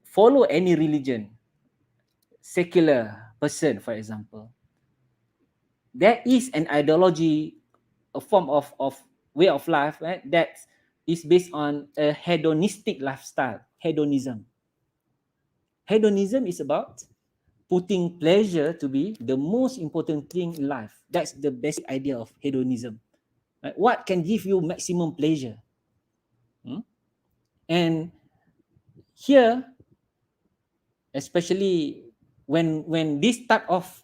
follow any religion, secular person, for example, there is an ideology, a form of way of life, right, that is based on a hedonistic lifestyle, hedonism. Hedonism is about putting pleasure to be the most important thing in life. That's the basic idea of hedonism. Right? What can give you maximum pleasure? And here, especially when this type of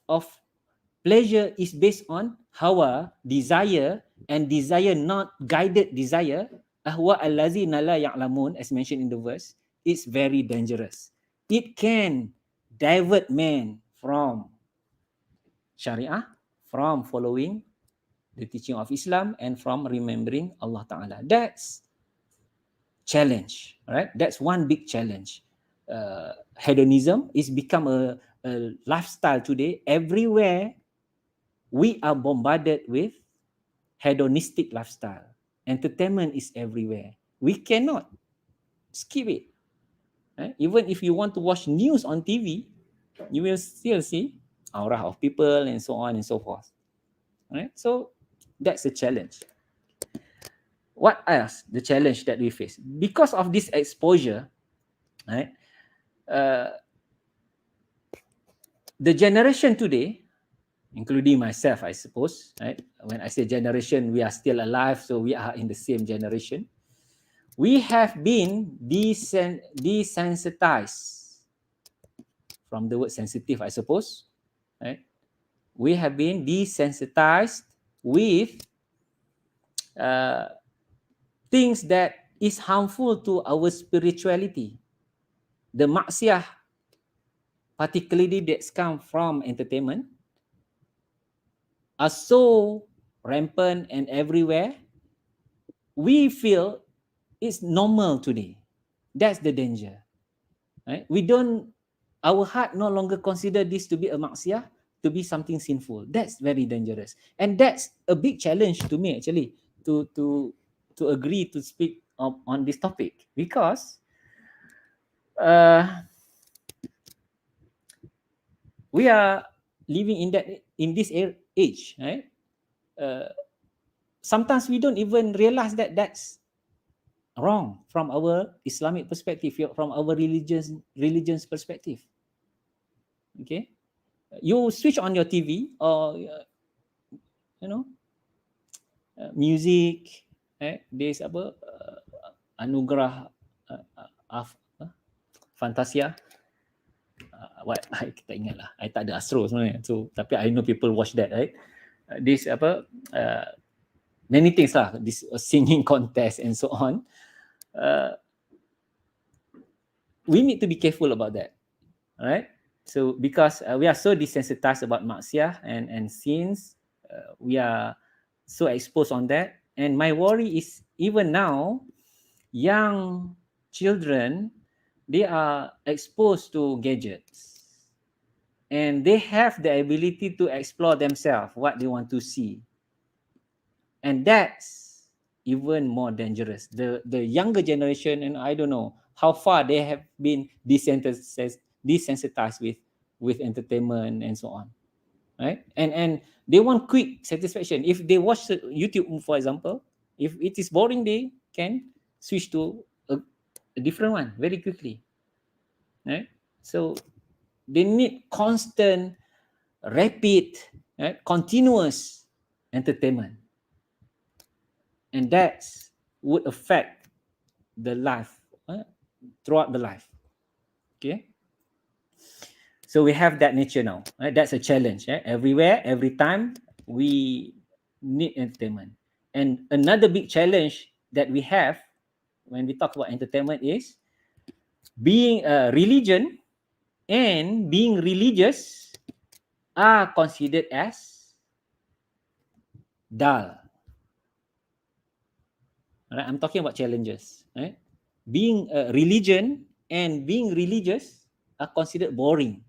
pleasure is based on hawa, desire, and desire not guided desire, ahwa allazina la ya'lamun, as mentioned in the verse, it's very dangerous. It can divert man from Sharia, from following the teaching of Islam, and from remembering Allah Ta'ala. That's challenge, right? That's one big challenge. Hedonism is become a lifestyle today. Everywhere we are bombarded with hedonistic lifestyle. Entertainment is everywhere. We cannot skip it. Right? Even if you want to watch news on TV, you will still see aura of people and so on and so forth. Right? So that's a challenge. What else? The challenge that we face because of this exposure, right? The generation today, including myself, I suppose, right? When I say generation, we are still alive, so we are in the same generation. We have been desensitized from the word sensitive, I suppose, right? We have been desensitized with things that is harmful to our spirituality. The maksiat, particularly that's come from entertainment, are so rampant and everywhere. We feel it's normal today. That's the danger. Right? Our heart no longer consider this to be a maksiat, to be something sinful. That's very dangerous. And that's a big challenge to me actually, to agree to speak on this topic, because we are living in this age, right? Sometimes we don't even realize that that's wrong from our Islamic perspective, from our religion's perspective. Okay, you switch on your TV or music, there's anugerah Fantasia. What I tak ingat lah. I tak ada Astro sebenarnya. So tapi I know people watch that, right? This many things lah. This singing contest and so on. We need to be careful about that, right? So because we are so desensitized about maksiat and sins, we are so exposed on that. And my worry is even now, young children, they are exposed to gadgets and they have the ability to explore themselves, what they want to see. And that's even more dangerous. The younger generation, and I don't know how far they have been desensitized with entertainment and so on, right? And they want quick satisfaction. If they watch YouTube, for example, if it is boring, they can switch to a different one very quickly, right? So they need constant, rapid, right, continuous entertainment, and that would affect the life, throughout the life. Okay, so we have that nature now, right? That's a challenge, right? Everywhere, every time, we need entertainment. And another big challenge that we have when we talk about entertainment is being a religion and being religious are considered as dull. Right? I'm talking about challenges, right? Being a religion and being religious are considered boring,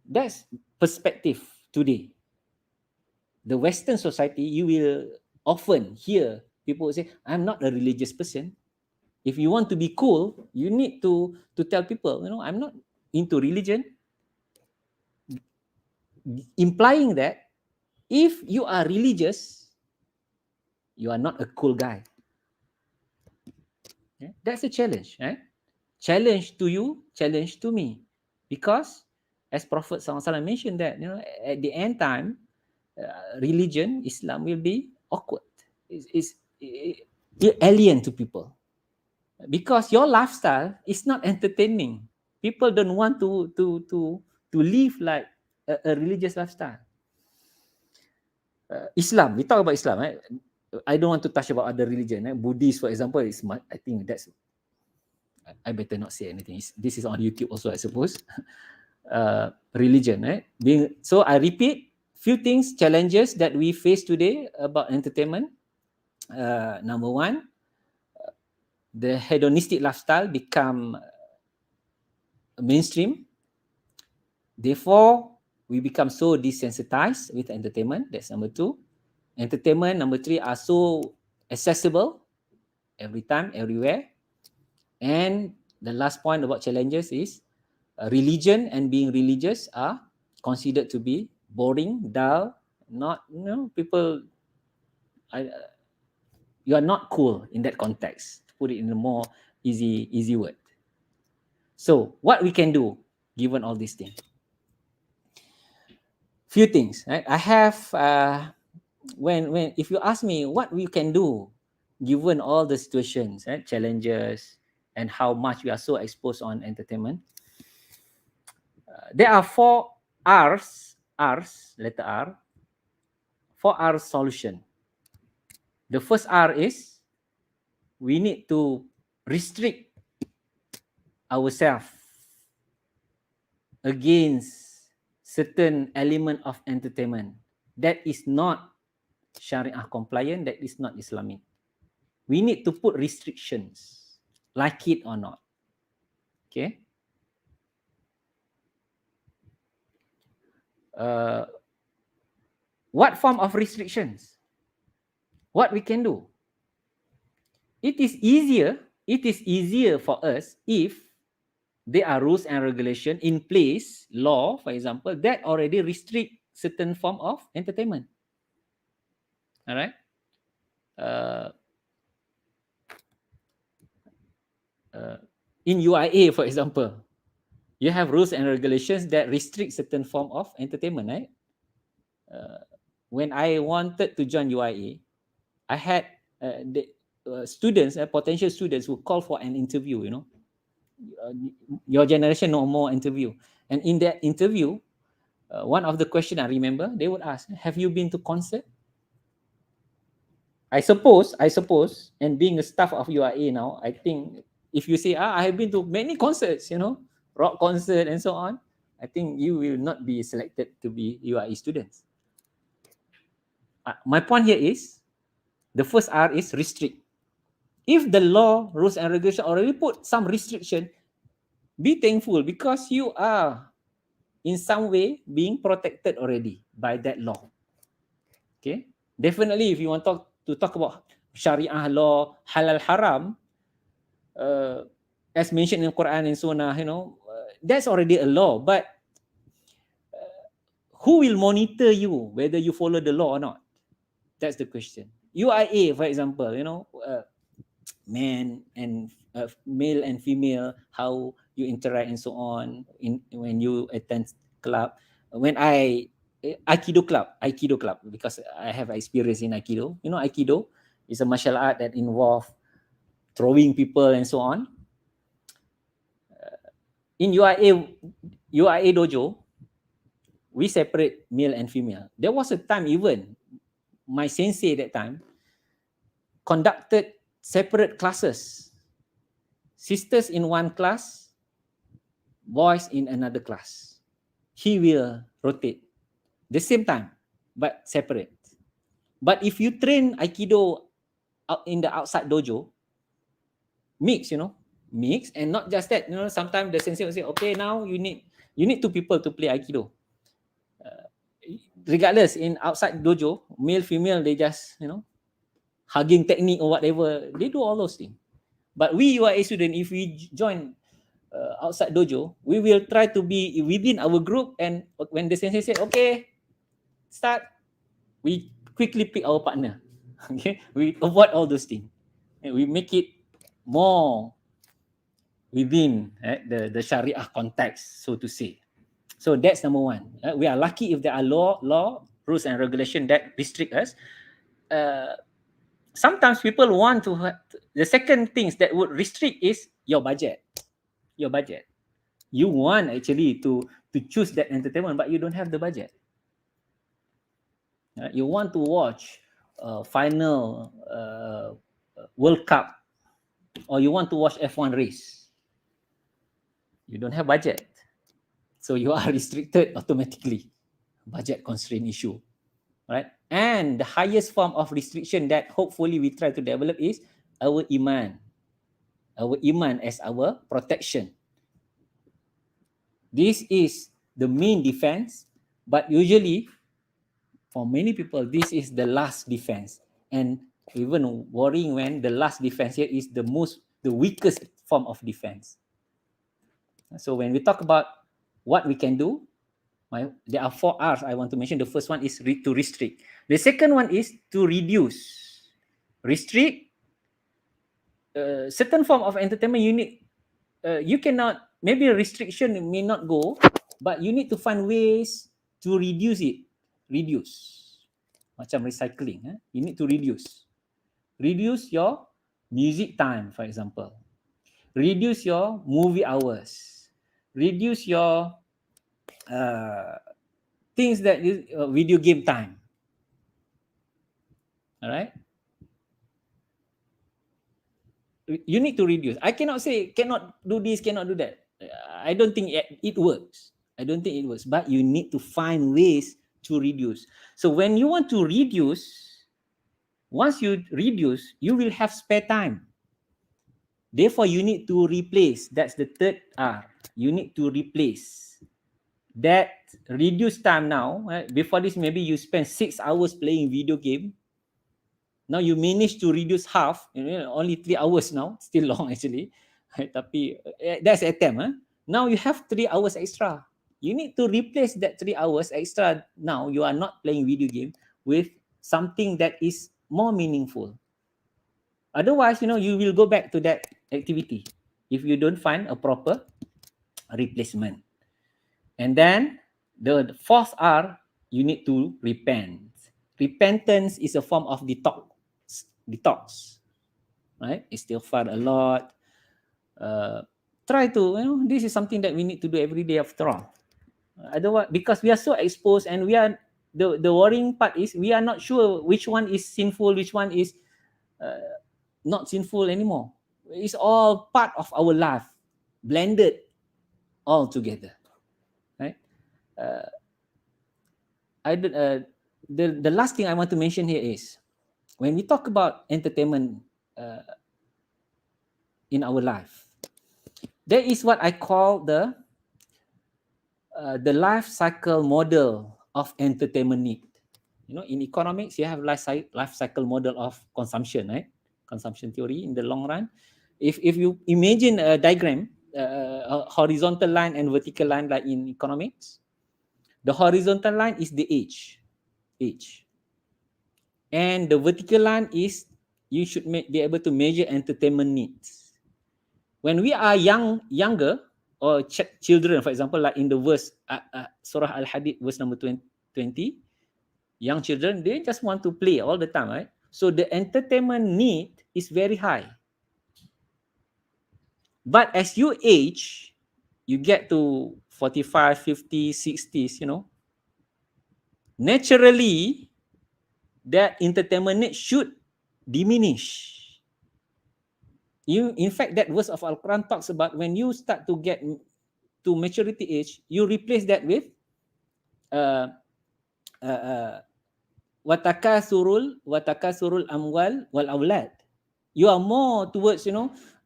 That's perspective today. The Western society, you will often hear people say, I'm not a religious person. If you want to be cool, you need to tell people, I'm not into religion. Implying that if you are religious, you are not a cool guy. Okay? That's a challenge, right? Challenge to you, challenge to me. Because as Prophet SAW mentioned that, at the end time, religion, Islam will be awkward. It's alien to people. Because your lifestyle is not entertaining. People don't want to live like a religious lifestyle. Islam, we talk about Islam, right? I don't want to touch about other religion. Buddhist, for example, I think that's, I better not say anything. This is on YouTube also, I suppose. Religion, right? So I repeat, few things, challenges that we face today about entertainment. Number one, the hedonistic lifestyle become mainstream. Therefore, we become so desensitized with entertainment. That's number two. Entertainment, number three, are so accessible every time, everywhere. And the last point about challenges is religion and being religious are considered to be boring, dull, not, people, you are not cool in that context, to put it in a more easy word. So what we can do given all these things? Few things, right? I have, when if you ask me what we can do given all the situations, right, challenges, and how much we are so exposed on entertainment, there are 4 R's, letter R, 4 R solution. The first R is we need to restrict ourselves against certain element of entertainment that is not Sharia compliant, that is not Islamic. We need to put restrictions, like it or not. Okay. What form of restrictions? What we can do? It is easier for us if there are rules and regulation in place, law, for example, that already restrict certain form of entertainment. All right. In UIA, for example, you have rules and regulations that restrict certain form of entertainment, right? When I wanted to join UIA, I had the students, potential students who call for an interview, your generation no more interview. And in that interview, one of the questions I remember, they would ask, have you been to concert? I suppose, and being a staff of UIA now, I think if you say, I have been to many concerts, rock concert and so on, I think you will not be selected to be UIA students. My point here is, the first R is restrict. If the law, rules and regulation already put some restriction, be thankful because you are in some way being protected already by that law. Okay, definitely if you want to talk about Sharia law, halal haram, as mentioned in Quran and Sunnah, that's already a law. But who will monitor you whether you follow the law or not? That's the question. UIA, for example, men and male and female, how you interact and so on when you attend club. When Aikido club, because I have experience in Aikido. Aikido is a martial art that involves throwing people and so on. In UIA dojo, we separate male and female. There was a time even my sensei at that time conducted separate classes. Sisters in one class, boys in another class. He will rotate the same time, but separate. But if you train Aikido out in the outside dojo, mix, mix, and not just that. Sometimes the sensei will say, okay, now you need two people to play Aikido. Regardless, in outside dojo, male, female, they just, hugging technique or whatever, they do all those things. But we UIA student, if we join outside dojo, we will try to be within our group, and when the sensei said, okay, start, we quickly pick our partner. Okay, we avoid all those things. And we make it more within the Sharia context, so to say. So that's number one. We are lucky if there are law, rules and regulation that restrict us. Sometimes people want to the second things that would restrict is your budget. You want actually to choose that entertainment, but you don't have the budget. You want to watch final World Cup, or you want to watch F1 race. You don't have budget, so you are restricted automatically. Budget constraint issue, right? And the highest form of restriction that hopefully we try to develop is our iman as our protection. This is the main defense, but usually for many people, this is the last defense. And even worrying when the last defense here is the weakest form of defense. So when we talk about what we can do, there are 4 R's I want to mention. The first one is to restrict. The second one is to reduce. Restrict. Certain form of entertainment you cannot, maybe a restriction may not go, but you need to find ways to reduce it. Macam recycling. You need to reduce. Reduce your music time, for example. Reduce your movie hours. Reduce your things that is video game time. All right. You need to reduce. I cannot say cannot do this, cannot do that. I don't think it works. But you need to find ways to reduce. So when you want to reduce, once you reduce, you will have spare time. Therefore, you need to replace. That's the third R. You need to replace. That reduced time now, before this maybe you spend 6 hours playing video game. Now you manage to reduce half, only 3 hours now. Still long actually. Tapi that's attempt. Now you have 3 hours extra. You need to replace that 3 hours extra. Now you are not playing video game with something that is more meaningful. Otherwise, you will go back to that activity if you don't find a proper replacement. And then the fourth R, you need to repent. Repentance is a form of detox, right? Istighfar a lot. Try to, this is something that we need to do every day after all. Otherwise, because we are so exposed, and we are, the worrying part is we are not sure which one is sinful, which one is not sinful anymore. It's all part of our life, blended all together, right? The last thing I want to mention here is, when we talk about entertainment in our life, there is what I call the life cycle model of entertainment need. In economics, you have life cycle model of consumption, right? Consumption theory in the long run. If you imagine a diagram, a horizontal line and vertical line, like in economics, the horizontal line is the age, and the vertical line is you should be able to measure entertainment needs. When we are younger, or children, for example, like in the verse Surah Al-Hadid, verse number 20, young children, they just want to play all the time, right? So the entertainment need is very high. But as you age, you get to 45, 50, 60s, naturally, that entertainment need should diminish. In fact, that verse of Al-Quran talks about when you start to get to maturity age, you replace that with watakasurul amwal wal aulad. You are more towards,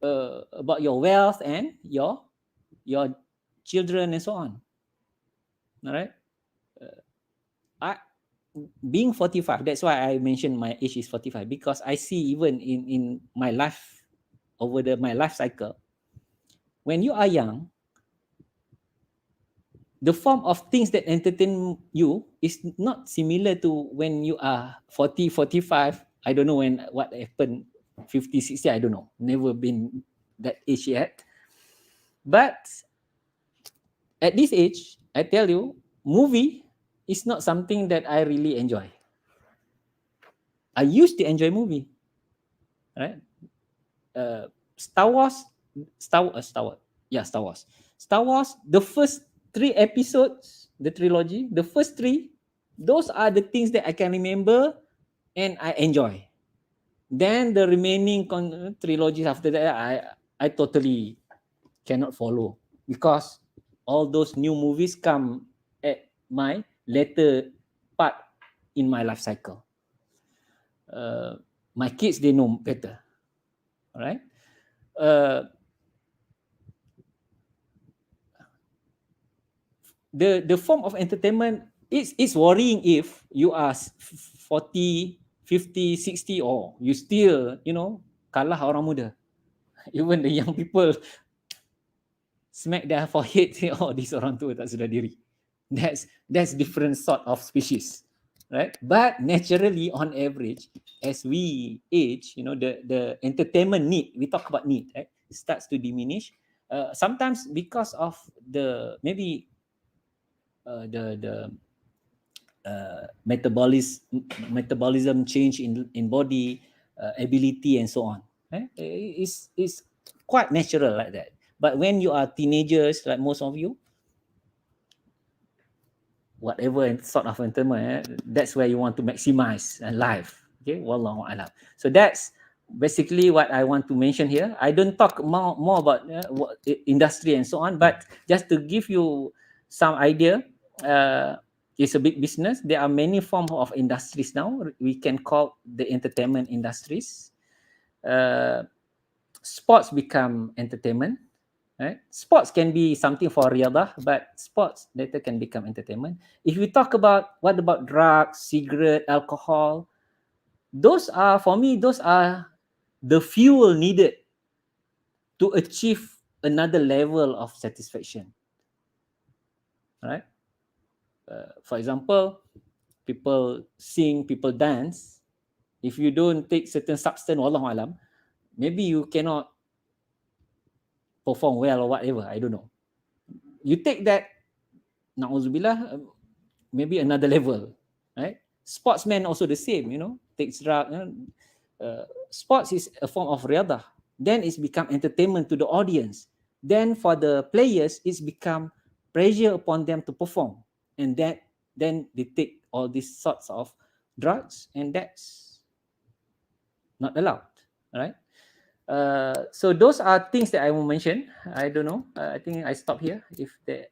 about your wealth and your children and so on. All right. Being 45, that's why I mentioned my age is 45, because I see even in my life, over my life cycle, when you are young, the form of things that entertain you is not similar to when you are 40, 45. I don't know what happened, 50, 60, I don't know. Never been that age yet. But at this age, I tell you, movie is not something that I really enjoy. I used to enjoy movie, right? Star Wars. The first 3 episodes, the trilogy, the first 3, those are the things that I can remember and I enjoy. Then the remaining trilogies after that, I totally cannot follow, because all those new movies come at my later part in my life cycle. My kids, they know better. All right. The form of entertainment is worrying if you are 40, 50, 60, or you still, kalah orang muda. Even the young people smack their forehead, say, oh, this orang tua tak sedar diri. That's different sort of species, right? But naturally, on average, as we age, the entertainment need, we talk about need, right, starts to diminish. Sometimes because of the metabolism change in body, ability, and so on. It's quite natural like that. But when you are teenagers, like most of you, whatever sort of entertainment, that's where you want to maximize life. Okay, wallahu alam. So that's basically what I want to mention here. I don't talk more about industry and so on, but just to give you some idea, it's a big business. There are many forms of industries now. We can call the entertainment industries. Sports become entertainment. Right? Sports can be something for riyadah, but sports later can become entertainment. If we talk about what about drugs, cigarette, alcohol, those are, for me, those are the fuel needed to achieve another level of satisfaction, right? For example, people sing, people dance. If you don't take certain substance, wallahu alam, maybe you cannot perform well or whatever. I don't know. You take that, na'udzubillah, maybe another level, right? Sportsmen also the same, takes drug. Sports is a form of riadah. Then it's become entertainment to the audience. Then for the players, it's become pressure upon them to perform. And then they take all these sorts of drugs, and that's not allowed, right? So those are things that I will mention. I don't know. I think I stop here. If they,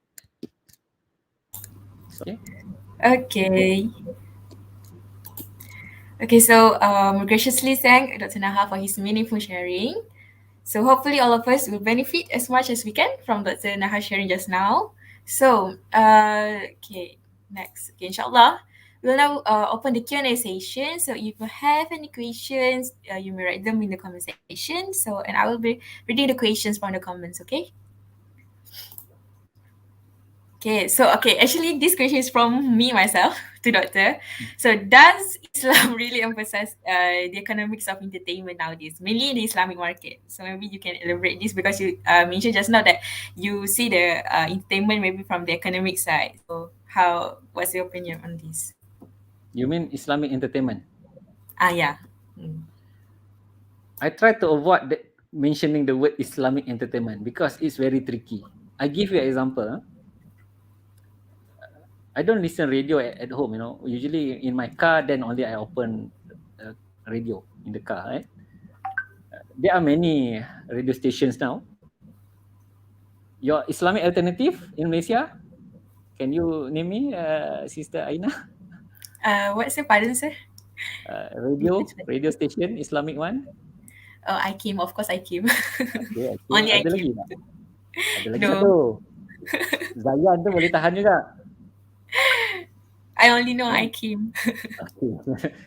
okay.
Okay. Okay, so we graciously thank Dr. Nahar for his meaningful sharing. So hopefully all of us will benefit as much as we can from Dr. Nahar sharing just now. So, okay, next. Okay, inshallah, we'll now open the Q&A session. So if you have any questions, you may write them in the comment section. So, and I will be reading the questions from the comments, okay? Okay, so actually this question is from me myself to Doctor. So does Islam really emphasize the economics of entertainment nowadays, mainly in the Islamic market? So maybe you can elaborate this because you mentioned just now that you see the entertainment maybe from the economic side. So what's your opinion on this?
You mean Islamic entertainment?
Yeah.
I try to avoid mentioning the word Islamic entertainment because it's very tricky. I give you an example. I don't listen radio at home, Usually in my car, then only I open radio in the car, right? There are many radio stations now. Your Islamic alternative in Malaysia, can you name me, Sister Aina?
What's your pardon, sir?
Radio station, Islamic one?
Oh, I came. Of course, I came.
Okay.
Only I
Ada lagi
came.
tak? Ada lagi
No.
satu. Zayan tu boleh tahan juga.
I only know I came.
Okay.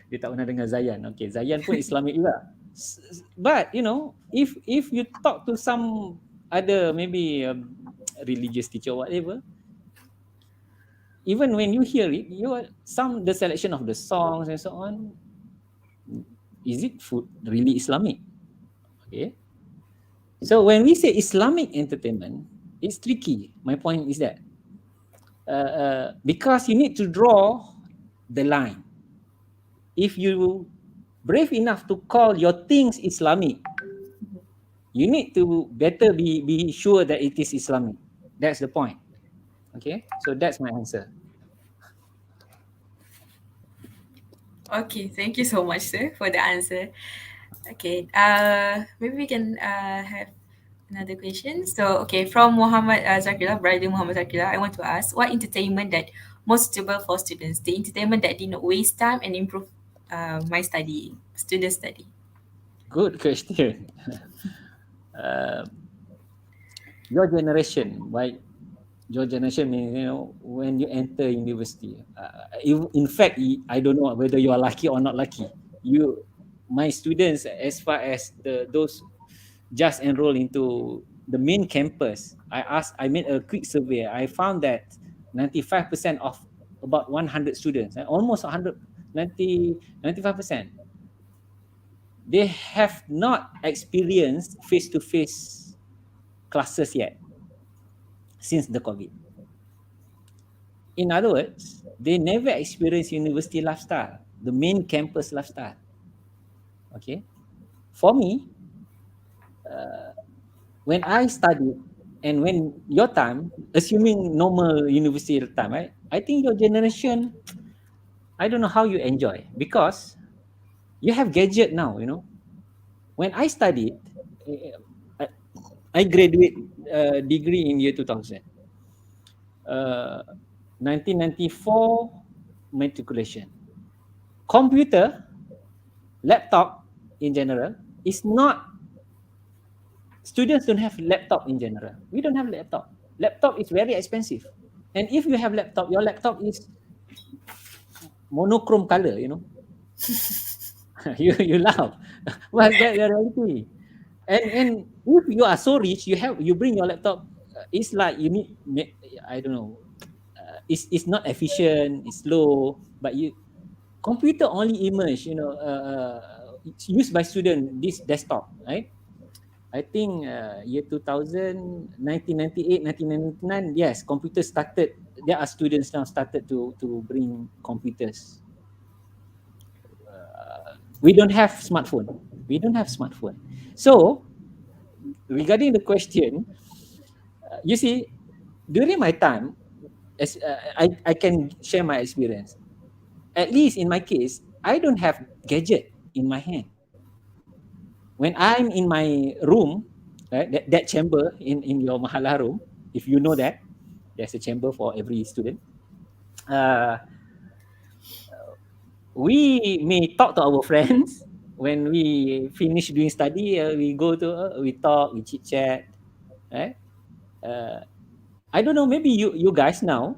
Dia tak pernah dengar Zayan. Okay, Zayan pun Islamic juga. But if you talk to some other maybe religious teacher or whatever, even when you hear it, the selection of the songs and so on, is it really Islamic? Okay. So when we say Islamic entertainment, it's tricky. My point is that because you need to draw the line. If you brave enough to call your things Islamic, you need to better be sure that it is Islamic. That's the point. Okay, so that's my answer.
Okay, thank you so much, sir, for the answer. Okay, maybe we can have another question. So, okay, from Muhammad Zakila, brother Muhammad Zakila, I want to ask, what entertainment that most suitable for students? The entertainment that did not waste time and improve my student study.
Good question. Your generation, right? Your generation means, when you enter university. In fact, I don't know whether you are lucky or not lucky. My students, as far as those just enrolled into the main campus, I made a quick survey. I found that 95% of about 100 students, almost 95%, they have not experienced face-to-face classes yet since the COVID. In other words, they never experienced university lifestyle, the main campus lifestyle. Okay, for me, when I studied and when your time, assuming normal university time, right? I think your generation, I don't know how you enjoy because you have gadget now. When I studied, I graduate degree in year 2000. 1994 matriculation. Computer, laptop in general is not. Students don't have laptop in general. We don't have laptop. Laptop is very expensive, and if you have laptop, your laptop is monochrome color. You laugh. Well, that's the reality. And if you are so rich, you bring your laptop. It's like you need, I don't know. It's not efficient. It's slow. But computer only emerge. It's used by student. This desktop, right? I think year 2000, 1998, 1999. Yes, computers started. There are students now started to bring computers. We don't have smartphone. We don't have smartphone. So regarding the question, you see, during my time, I can share my experience. At least in my case, I don't have gadget in my hand. When I'm in my room, right, that chamber in your mahala room, if you know that, there's a chamber for every student. Uh, we may talk to our friends when we finish doing study. We go to we talk, we chit chat, right? Uh, I don't know. Maybe you guys now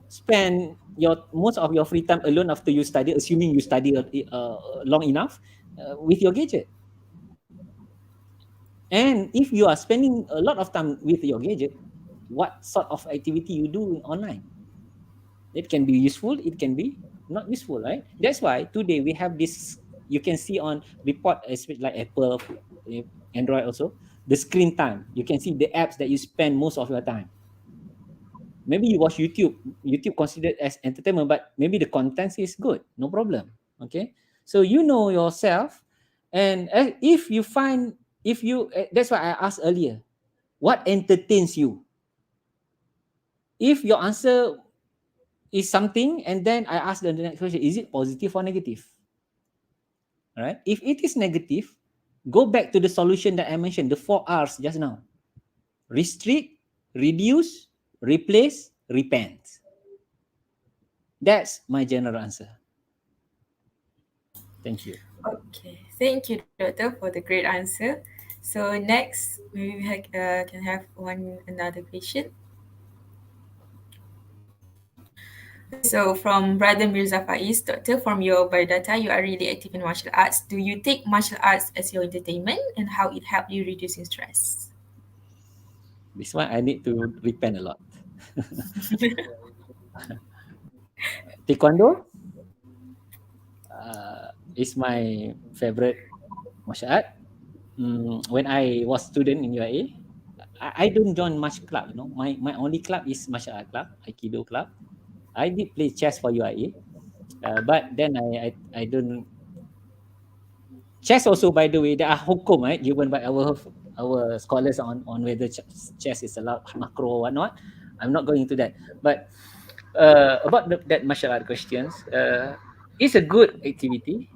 spend your most of your free time alone after you study, assuming you study long enough with your gadget. And if you are spending a lot of time with your gadget, what sort of activity you do online? It can be useful, it can be not useful, right? That's why today we have this. You can see on report, especially like Apple, Android also, the screen time. You can see the apps that you spend most of your time. Maybe you watch YouTube. YouTube considered as entertainment, but maybe the content is good. No problem. Okay, so you know yourself, and if you find, if you that's why I asked earlier, what entertains you? If your answer is something, and then I ask the next question: is it positive or negative? All right. If it is negative, go back to the solution that I mentioned, the 4 R's just now: restrict, reduce, replace, repent. That's my general answer. Thank you.
Okay, thank you, Doctor, for the great answer. So next, maybe we can have another question. So from Brother Mirza Faiz, Doctor, from your biodata, you are really active in martial arts. Do you take martial arts as your entertainment, and how it helped you reducing stress?
This one I need to repent a lot. Taekwondo is my favorite martial art. When I was student in UIA, I don't join much club. My only club is martial art club, Aikido club. I did play chess for UIA, but then I don't. Chess also, by the way, there are hukum, right, given by our scholars on whether chess is allowed, makro or whatnot. I'm not going into that. But about that martial art questions, it's a good activity.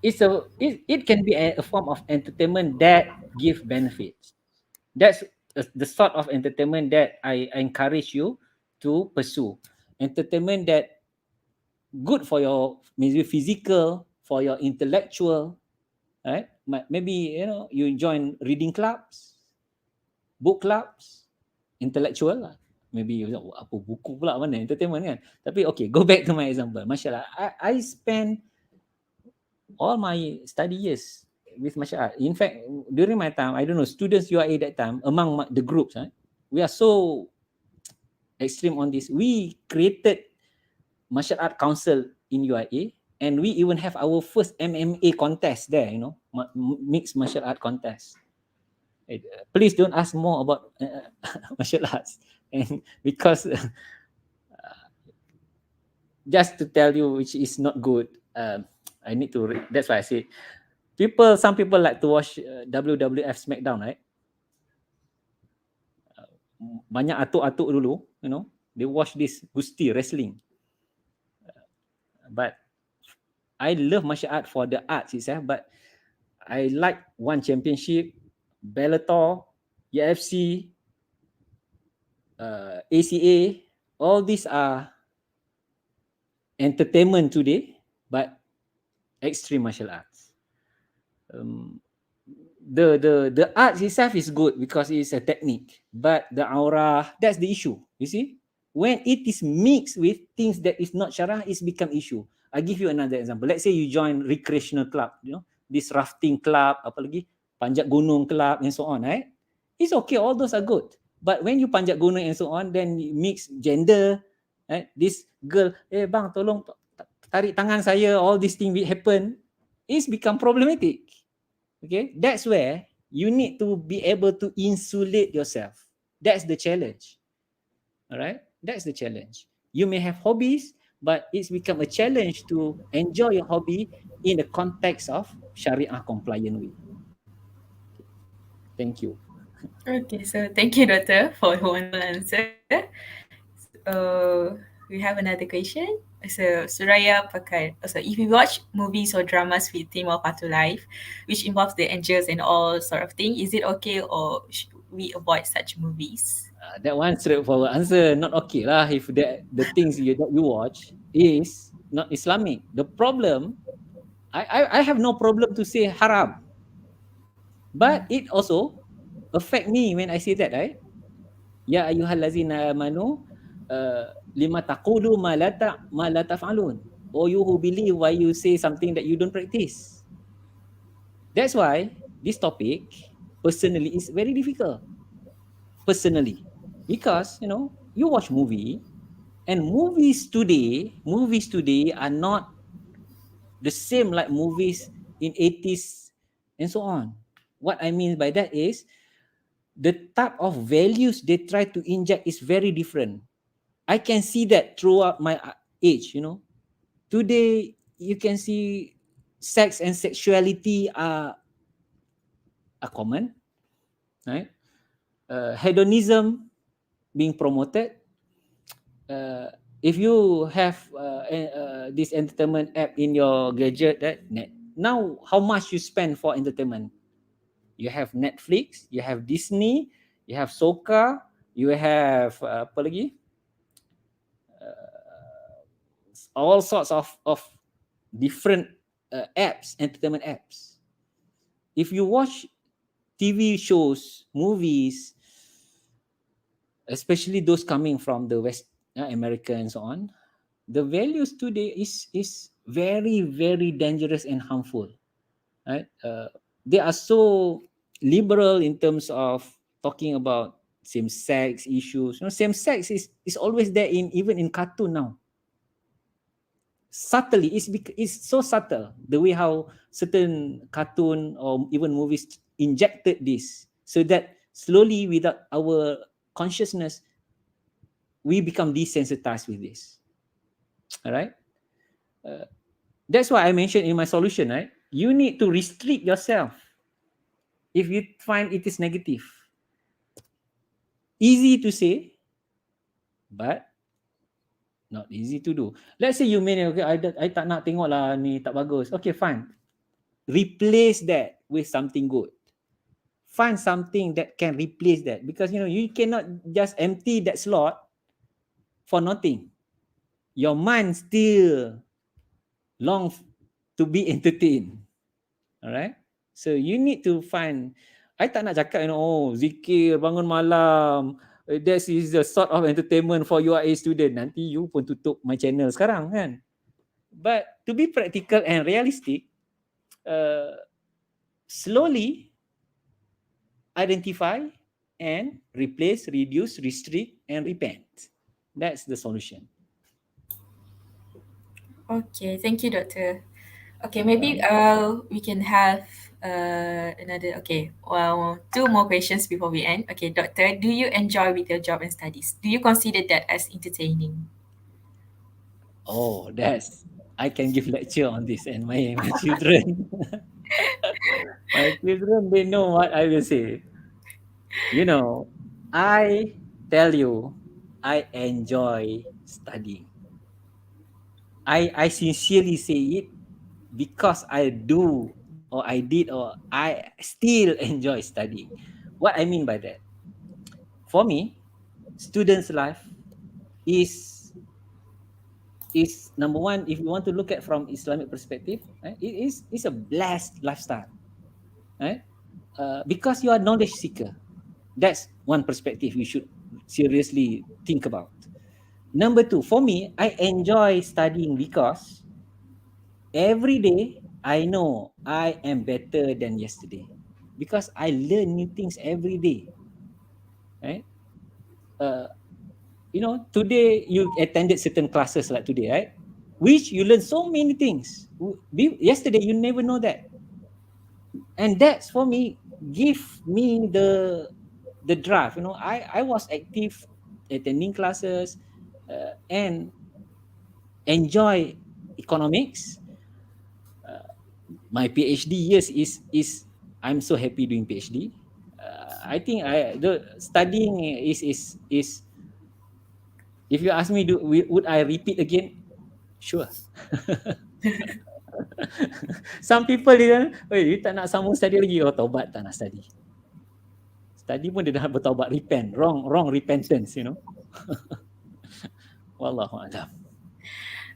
It can be a form of entertainment that give benefits. That's the sort of entertainment that I encourage you to pursue. Entertainment that good for your maybe physical, for your intellectual, right? Maybe you join reading clubs, book clubs, intellectual lah. Maybe you apa buku pula mana entertainment kan. Tapi okay, go back to my example. Mashallah, I spend all my study years with martial art. In fact, during my time, I don't know, students UIA that time, among the groups, we are so extreme on this. We created martial art council in UIA, and we even have our first MMA contest there, mixed martial art contest. Please don't ask more about martial arts, and because just to tell you which is not good, I need to. That's why I say, some people like to watch WWF SmackDown, right? Banyak atuk-atuk dulu, they watch this Gusti wrestling. But I love martial art for the arts itself, but I like one championship, Bellator, UFC, ACA. All these are entertainment today, but extreme martial arts. The art itself is good because it's a technique, but the aura, that's the issue. You see, when it is mixed with things that is not syarah, it's become issue. I give you another example. Let's say you join recreational club, this rafting club, apa lagi, panjat gunung club and so on, right? It's okay, all those are good. But when you panjat gunung and so on, then you mix gender, right? This girl, bang, tolong tarik tangan saya, all these things will happen. It's become problematic. Okay, that's where you need to be able to insulate yourself. That's the challenge. All right, that's the challenge. You may have hobbies, but it's become a challenge to enjoy your hobby in the context of Sharia compliant way. Thank you.
Okay, so thank you, Doctor, for the wonderful answer. We have another question. So Suraya Pakai. So if you watch movies or dramas with theme of afterlife, which involves the angels and all sort of thing, is it okay or should we avoid such movies?
That one straightforward answer. Not okay lah if the things that you watch is not Islamic. The problem, I have no problem to say haram, but it also affect me when I say that, right? Ya ayyuhallazina amanu lima taqulu ma la taf'alun. Or you who believe, why you say something that you don't practice. That's why this topic personally is very difficult. Personally, because you watch movie, and movies today are not the same like movies in 80s and so on. What I mean by that is the type of values they try to inject is very different. I can see that throughout my age. Today you can see sex and sexuality are common, right? Hedonism being promoted. If you have this entertainment app in your gadget, now how much you spend for entertainment? You have Netflix, you have Disney, you have Soka, you have apa lagi? All sorts of different apps, entertainment apps. If you watch TV shows, movies, especially those coming from the West, America and so on, the values today is very, very dangerous and harmful. Right? They are so liberal in terms of talking about same-sex issues. Same-sex is always there even in cartoon now. Subtly, it's so subtle the way how certain cartoon or even movies injected this, so that slowly, without our consciousness, we become desensitized with this. All right. That's why I mentioned in my solution, right? You need to restrict yourself if you find it is negative. Easy to say, but not easy to do. Let's say you mean, okay, I tak nak tengok lah ni, tak bagus. Okay, fine. Replace that with something good. Find something that can replace that, because you cannot just empty that slot for nothing. Your mind still long to be entertained. All right. So you need to find. I tak nak cakap, zikir bangun malam. That is the sort of entertainment for you are a student. Nanti you pun tutup my channel sekarang kan. But to be practical and realistic, slowly identify and replace, reduce, restrict, and repent. That's the solution.
Okay, thank you, Doctor. Okay, maybe we can have another. Okay, well, two more questions before we end. Okay, Doctor, do you enjoy with your job and studies? Do you consider that as entertaining?
Oh, I can give lecture on this, and my children, my children, they know what I will say. I tell you, I enjoy studying. I sincerely say it because I do, or I did, or I still enjoy studying. What I mean by that, for me, student's life is number one. If you want to look at from Islamic perspective, right, it's a blessed lifestyle, right? Because you are knowledge seeker. That's one perspective you should seriously think about. Number two, for me, I enjoy studying because every day I know I am better than yesterday because I learn new things every day, right? Uh, today you attended certain classes like today, right? Which you learn so many things. Yesterday you never know that, and that's for me give me the drive. I was active attending classes and enjoy economics. My PhD years is I'm so happy doing PhD. I think the studying is if you ask me would I repeat again? Sure. Some people dia, you tak nak sambung study lagi, oh taubat tak nak study. Study pun dia dah bertaubat, repent, wrong repentance. Wallahu a'lam.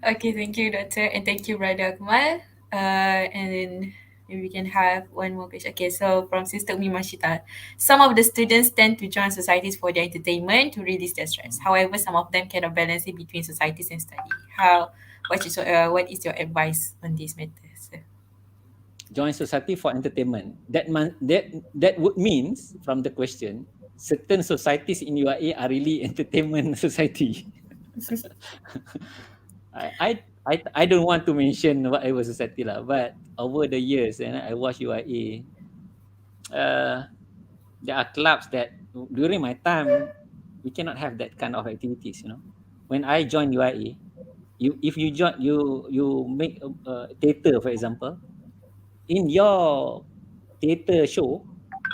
Okay, thank you, Doctor, and thank you, Brother Akmal. And then maybe we can have one more question. Okay, so from Sister Umi Mashita, some of the students tend to join societies for their entertainment to release their stress. However, some of them cannot balance it between societies and study. What is your advice on this matter, sir?
Join society for entertainment. That would means from the question, certain societies in UAE are really entertainment society. I don't want to mention whatever society lah, but over the years, and I watch UAE, there are clubs that during my time we cannot have that kind of activities. When I joined UAE, if you join you make a theater, for example, in your theater show,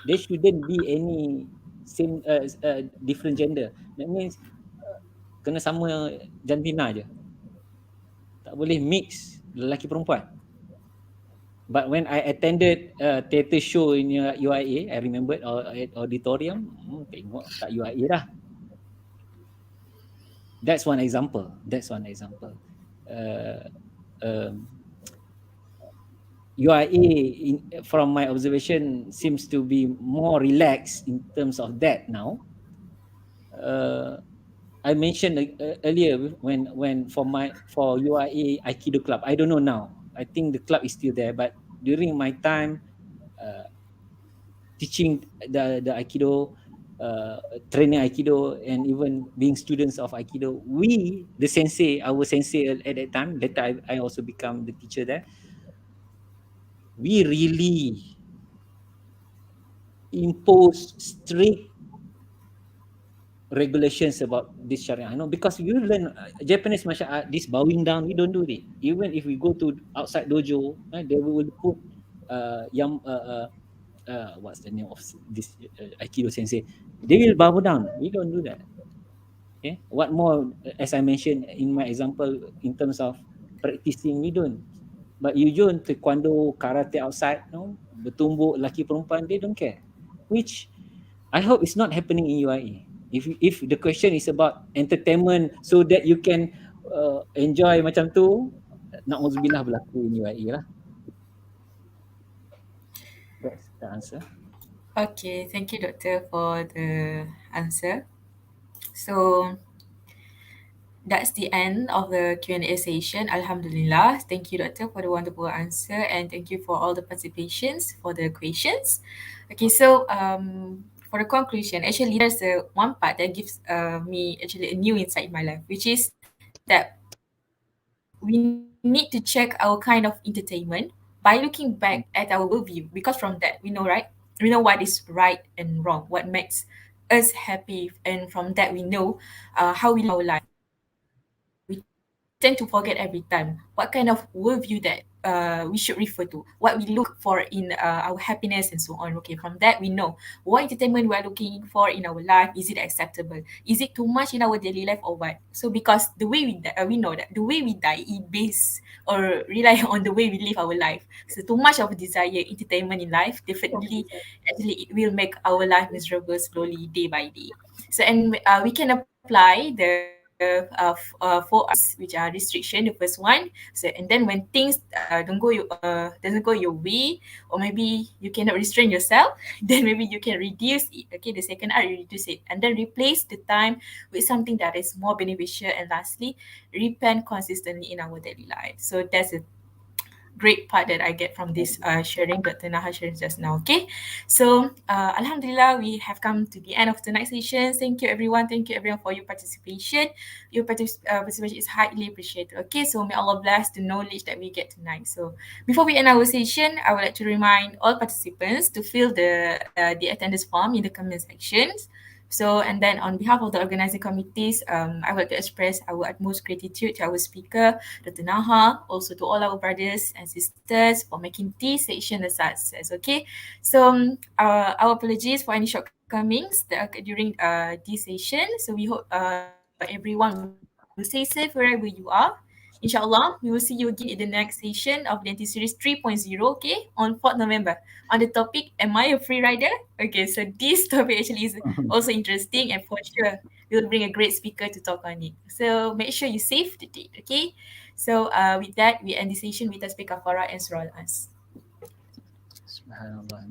there shouldn't be any same different gender. That means kena sama jantina je. Tak boleh mix lelaki perempuan. But when I attended a theater show in UIA, I remembered at auditorium, tengok kat UIA dah. That's one example. UIA, from my observation, seems to be more relaxed in terms of that now. I mentioned earlier when for UIA Aikido club. I don't know now. I think the club is still there, but during my time teaching the Aikido, training Aikido, and even being students of Aikido, our sensei at that time, later I also become the teacher there, we really impose strict regulations about this Sharia. Because you learn Japanese martial art, this bowing down, we don't do it. Even if we go to outside dojo, they will put what's the name of this Aikido sensei? They will bow down. We don't do that. Okay. What more, as I mentioned in my example, in terms of practicing, we don't. But you join taekwondo, karate outside, bertumbuk laki perempuan, they don't care. Which I hope it's not happening in UAE. If the question is about entertainment so that you can enjoy macam tu, na'udzubillah berlaku in UAE lah. That's the answer.
Okay, thank you, Doctor, for the answer. So that's the end of the Q&A session. Alhamdulillah. Thank you, Doctor, for the wonderful answer, and thank you for all the participations for the questions. Okay, so for the conclusion, actually there's one part that gives me actually a new insight in my life, which is that we need to check our kind of entertainment by looking back at our worldview, because from that we know, right? We know what is right and wrong, what makes us happy, and from that we know how we live our life. We tend to forget every time what kind of worldview that we should refer to, what we look for in our happiness and so on. Okay, from that we know what entertainment we are looking for in our life. Is it acceptable? Is it too much in our daily life or what? So because the way we know that the way we die is based or rely on the way we live our life. So too much of desire entertainment in life, definitely actually it will make our life miserable slowly day by day. So and we can apply the 4 R's, which are restriction, the first one. So and then when things doesn't go your way, or maybe you cannot restrain yourself, then maybe you can reduce it. Okay, the second R, you reduce it, and then replace the time with something that is more beneficial. And lastly, repent consistently in our daily life. So that's great part that I get from this sharing, Dr. Nahar sharing just now. Okay, so Alhamdulillah, we have come to the end of tonight's session. Thank you everyone. Thank you everyone for your participation. Your participation is highly appreciated. Okay, so may Allah bless the knowledge that we get tonight. So before we end our session, I would like to remind all participants to fill the attendance form in the comment sections. So, and then on behalf of the organizing committees, I would like to express our utmost gratitude to our speaker, Dr. Nahar, also to all our brothers and sisters for making this session a success. Okay, so our apologies for any shortcomings that occurred during this session. So we hope everyone will stay safe wherever you are. Inshallah, we will see you again in the next session of DNT Series 3.0, okay, on 4th November, on the topic, Am I a Free Rider? Okay, so this topic actually is also interesting, and for sure, we'll bring a great speaker to talk on it. So make sure you save the date, okay? So with that, we end the session with Tasbih Kafara and Surah Al-As.
Subhanallah.